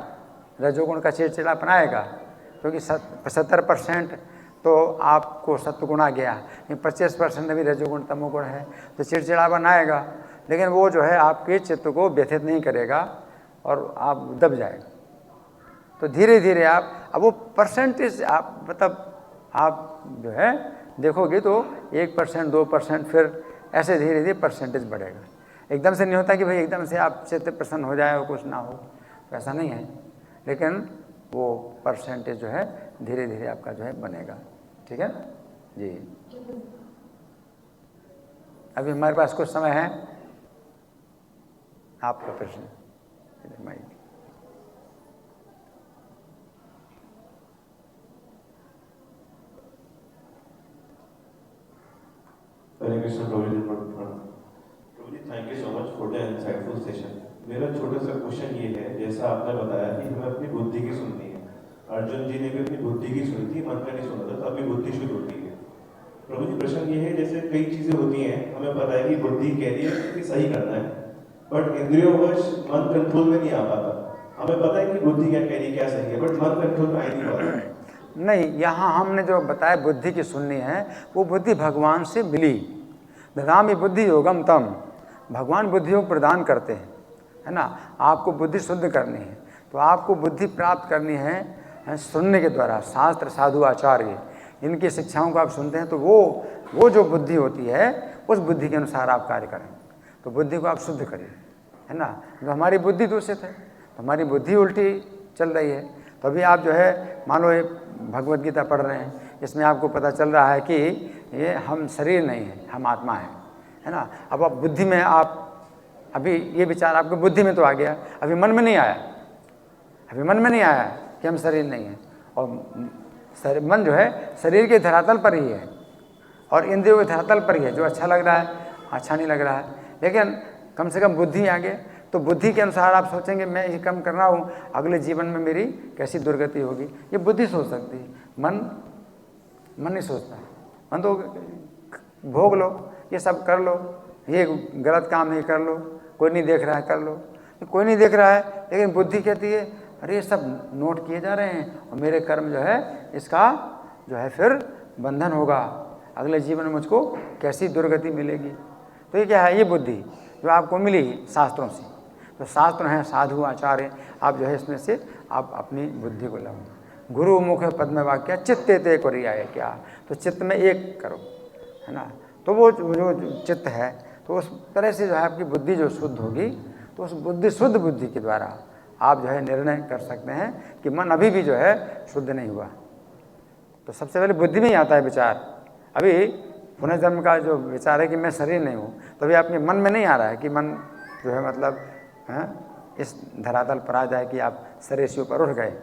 रजोगुण का चिड़चिड़ापन आएगा, क्योंकि 75% तो आपको सत्वगुण आ गया, 25% अभी रजोगुण तमोगुण है, तो चिड़चिड़ापन आएगा। लेकिन वो जो है आपके चित्त को व्यथित नहीं करेगा और आप दब जाएगा। तो धीरे धीरे आप, अब वो परसेंटेज आप मतलब आप जो है देखोगे तो 1%, 2%, फिर ऐसे धीरे धीरे परसेंटेज बढ़ेगा। एकदम से नहीं होता कि भाई एकदम से आप चित्त प्रसन्न हो जाए और कुछ ना हो, तो ऐसा नहीं है। लेकिन वो परसेंटेज जो है धीरे धीरे आपका जो है बनेगा। ठीक है ना जी। अभी हमारे पास कुछ समय है, आपका प्रश्न। हरे कृष्ण प्रभु ji, thank you so much for the insightful session. मेरा छोटा सा क्वेश्चन ये है, जैसा आपने बताया कि हमें अपनी बुद्धि की सुननी है, अर्जुन जी ने भी अपनी बुद्धि की सुनी थी, मन का नहीं सुना था, तो अपनी बुद्धि शुद्ध होती है। प्रभु जी, प्रश्न ये है, जैसे कई चीजें होती हैं, हमें पता है कि बुद्धि कह रही है कि सही करना है, बट इंद्रियों वश मन कंट्रोल में नहीं आ पाता। हमें पता है कि बुद्धि क्या कह रही है, क्या सही है, बट मन कंट्रोल में आ नहीं पाता। नहीं, यहाँ हमने जो बताया बुद्धि की सुननी है, वो बुद्धि भगवान से मिली। ददामि बुद्धि योगम तम, भगवान बुद्धि योग प्रदान करते हैं, है ना। आपको बुद्धि शुद्ध करनी है तो आपको बुद्धि प्राप्त करनी है सुनने के द्वारा। शास्त्र, साधु, आचार्य, इनकी शिक्षाओं को आप सुनते हैं तो वो जो बुद्धि होती है उस बुद्धि के अनुसार आप कार्य करें। तो बुद्धि को आप शुद्ध करिए, है ना। जो हमारी बुद्धि दूषित है तो हमारी बुद्धि उल्टी चल रही है, तो अभी आप जो है मान लो भगवद गीता पढ़ रहे हैं, इसमें आपको पता चल रहा है कि ये हम शरीर नहीं है, हम आत्मा है ना। अब आप बुद्धि में, आप अभी ये विचार आपके बुद्धि में तो आ गया, अभी मन में नहीं आया, अभी मन में नहीं आया कि हम शरीर नहीं है। और मन जो है शरीर के धरातल पर ही है और इंद्रियों के धरातल पर ही है, जो अच्छा लग रहा है, अच्छा नहीं लग रहा है, लेकिन कम से कम बुद्धि आ गए तो बुद्धि के अनुसार आप सोचेंगे मैं ये कम कर रहा हूँ, अगले जीवन में मेरी कैसी दुर्गति होगी, ये बुद्धि सोच सकती है। मन नहीं सोचता, मन तो भोग लो, ये सब कर लो, ये गलत काम नहीं कर लो, कोई नहीं देख रहा है कर लो, कोई नहीं देख रहा है, लेकिन बुद्धि कहती है अरे ये सब नोट किए जा रहे हैं और मेरे कर्म जो है इसका जो है फिर बंधन होगा, अगले जीवन में मुझको कैसी दुर्गति मिलेगी। तो ये क्या है, ये बुद्धि जो आपको मिली शास्त्रों से। तो शास्त्र हैं, साधु, आचार्य, आप जो है इसमें से आप अपनी बुद्धि को लगाओ। गुरु मुख पद्म वाक्य चित्ते ते करिया है क्या, तो चित्त में एक करो, है ना। तो वो जो चित्त है तो उस तरह से जो है आपकी बुद्धि जो शुद्ध होगी, तो उस बुद्धि, शुद्ध बुद्धि के द्वारा आप जो है निर्णय कर सकते हैं कि मन अभी भी जो है शुद्ध नहीं हुआ। तो सबसे पहले बुद्धि में ही आता है विचार। अभी पुनर्जन्म का जो विचार है कि मैं शरीर नहीं हूँ, तो अभी आपके मन में नहीं आ रहा है कि मन जो है मतलब इस धरातल पर आ जाए कि आप शरीर से ऊपर उठ गए,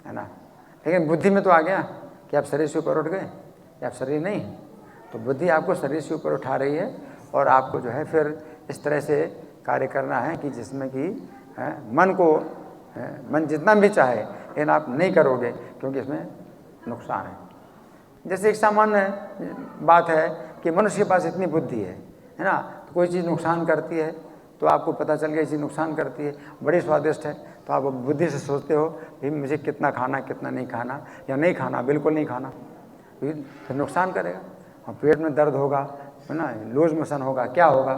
है ना। लेकिन बुद्धि में तो आ गया कि आप शरीर से ऊपर उठ गए, कि आप शरीर नहीं हैं। तो बुद्धि आपको शरीर से ऊपर उठा रही है और आपको जो है फिर इस तरह से कार्य करना है कि जिसमें कि मन को, मन जितना भी चाहे लेकिन आप नहीं करोगे क्योंकि इसमें नुकसान है। जैसे एक सामान्य बात है कि मनुष्य के पास इतनी बुद्धि है ना, तो कोई चीज़ नुकसान करती है तो आपको पता चल गया ये चीज़ नुकसान करती है, बड़ी स्वादिष्ट है, तो आप बुद्धि से सोचते हो कि मुझे कितना खाना, कितना नहीं खाना, या नहीं खाना, बिल्कुल नहीं खाना, फिर नुकसान करेगा और पेट में दर्द होगा, है ना, लूज मोशन होगा, क्या होगा,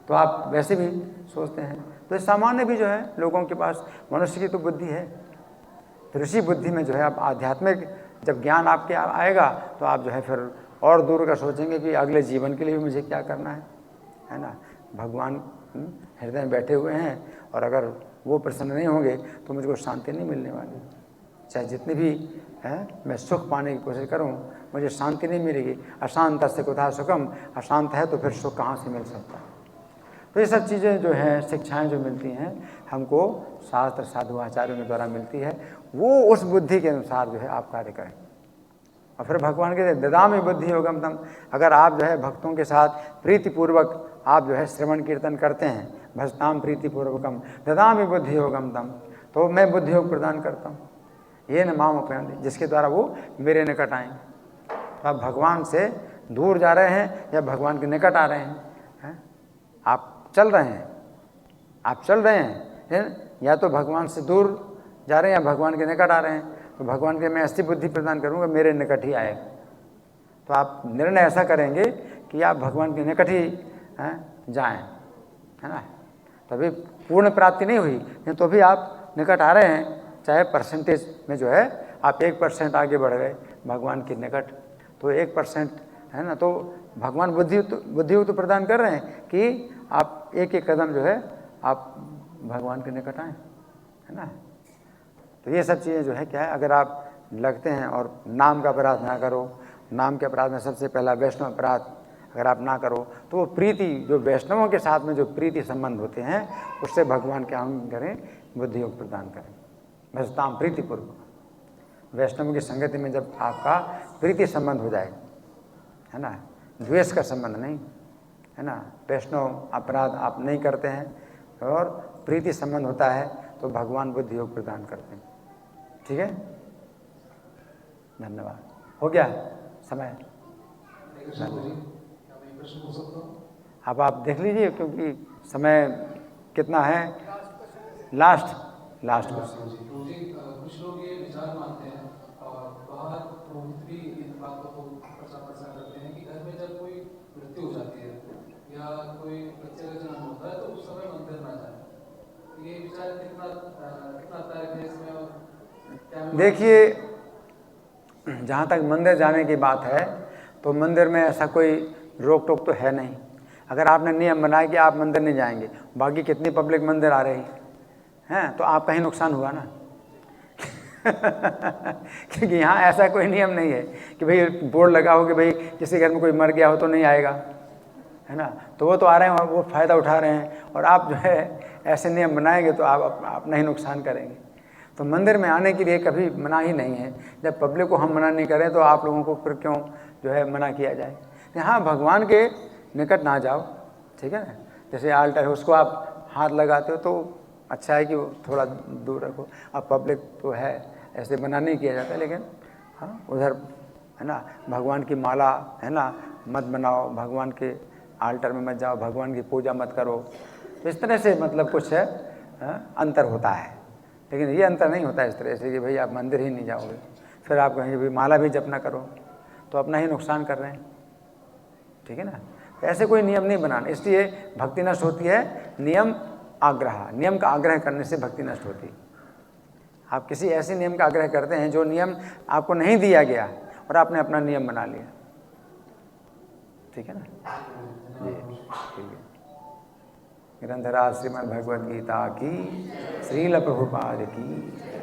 तो आप वैसे भी सोचते हैं। तो इस सामान्य भी जो है लोगों के पास, मनुष्य की तो बुद्धि है, तो ऋषि बुद्धि में जो है आप आध्यात्मिक जब ज्ञान आपके आएगा तो आप जो है फिर और दूर का सोचेंगे कि अगले जीवन के लिए भी मुझे क्या करना है ना। भगवान हृदय में बैठे हुए हैं, और अगर वो प्रसन्न नहीं होंगे तो मुझको शांति नहीं मिलने वाली। चाहे जितनी भी मैं सुख पाने की कोशिश करूं, मुझे शांति नहीं मिलेगी। अशांत से कुतः सुखम, अशांत है तो फिर सुख कहाँ से मिल सकता है। तो ये सब चीज़ें जो हैं, शिक्षाएं जो मिलती हैं हमको शास्त्र साधु आचार्यों के द्वारा मिलती है, वो उस बुद्धि के अनुसार जो है आप कार्य करें। और फिर भगवान के ददामि बुद्धि योगम तम, अगर आप जो है भक्तों के साथ प्रीतिपूर्वक आप जो है श्रवण कीर्तन करते हैं, भजताम प्रीतिपूर्वकम ददामि बुद्धि योगम तम, तो मैं बुद्धि योग प्रदान करता हूँ। ये न माम उपयंति, जिसके द्वारा वो मेरे निकट आएँ। तो आप भगवान से दूर जा रहे हैं या भगवान के निकट आ रहे हैं? आप चल रहे हैं, आप चल रहे हैं, या तो भगवान से दूर जा रहे हैं या भगवान के निकट आ रहे हैं। तो भगवान के मैं ऐसी बुद्धि प्रदान करूँगा मेरे निकट ही आए। तो आप निर्णय ऐसा करेंगे कि आप भगवान के निकट ही जाएं, है ना। तभी पूर्ण प्राप्ति नहीं हुई, तो भी आप निकट आ रहे हैं। चाहे परसेंटेज में जो है आप 1% आगे बढ़ गए भगवान के निकट, तो 1% है ना, तो भगवान बुद्धि तो प्रदान कर रहे हैं कि आप एक एक कदम जो है आप भगवान के निकट आएँ, है ना। तो ये सब चीज़ें जो है क्या है, अगर आप लगते हैं और नाम का अपराध ना करो, नाम के अपराध में सबसे पहला वैष्णव अपराध अगर आप ना करो, तो वो प्रीति जो वैष्णवों के साथ में जो प्रीति संबंध होते हैं उससे भगवान के हम करें, बुद्धि योग प्रदान करें। भजताम प्रीतिपूर्वक, वैष्णव की संगति में जब आपका प्रीति संबंध हो जाए, है ना, द्वेष का संबंध नहीं, है ना, वैष्णव अपराध आप नहीं करते हैं और प्रीति संबंध होता है, तो भगवान बुद्धि योग प्रदान करते हैं। ठीक है, धन्यवाद। हो गया समय? अब आप देख लीजिए, क्योंकि समय कितना है। Last question. कुछ लोग ये विचार मानते हैं और बाहर पुरोहित भी इन बातों को प्रचार करते हैं कि घर में जब कोई मृत्यु हो जाती है या कोई बच्चे का जन्म होता है तो उस समय मंदिर ना जाए। ये विचार कितना तर्क है इसमें? और देखिए, जहाँ तक मंदिर जाने की बात है तो मंदिर में ऐसा कोई रोक टोक तो है नहीं। अगर आपने नियम बनाया कि आप मंदिर नहीं जाएंगे, बाकी कितनी पब्लिक मंदिर आ रही हैं, तो आपका ही नुकसान हुआ ना। क्योंकि यहाँ ऐसा कोई नियम नहीं है कि भाई बोर्ड लगा हो कि भाई किसी घर में कोई मर गया हो तो नहीं आएगा, है ना। तो वो तो आ रहे हैं और वो फ़ायदा उठा रहे हैं, और आप जो है ऐसे नियम बनाएंगे तो आप अपना ही नुकसान करेंगे। तो मंदिर में आने के लिए कभी मना ही नहीं है। जब पब्लिक को हम मना नहीं करें तो आप लोगों को फिर क्यों जो है मना किया जाए। हाँ, भगवान के निकट ना जाओ, ठीक है ना। जैसे आल्टर है, उसको आप हाथ लगाते हो तो अच्छा है कि वो थोड़ा दूर रखो। अब पब्लिक तो है, ऐसे मना नहीं किया जाता, लेकिन हाँ उधर है ना, भगवान की माला है ना मत बनाओ, भगवान के आल्टर में मत जाओ, भगवान की पूजा मत करो। तो इस तरह से मतलब कुछ है अंतर होता है, लेकिन ये अंतर नहीं होता इस तरह से कि भाई आप मंदिर ही नहीं जाओगे, फिर आप कहेंगे भाई माला भी जप ना करो, तो अपना ही नुकसान कर रहे हैं। ठीक है ना। तो ऐसे कोई नियम नहीं बनाना, इसलिए भक्ति नष्ट होती है। नियम का आग्रह करने से भक्ति नष्ट होती है। आप किसी ऐसे नियम का आग्रह करते हैं जो नियम आपको नहीं दिया गया और आपने अपना नियम बना लिया। ठीक है ना जी, ठीक है। ग्रंथराज श्रीमद् भगवद गीता की, श्रील प्रभुपाद की।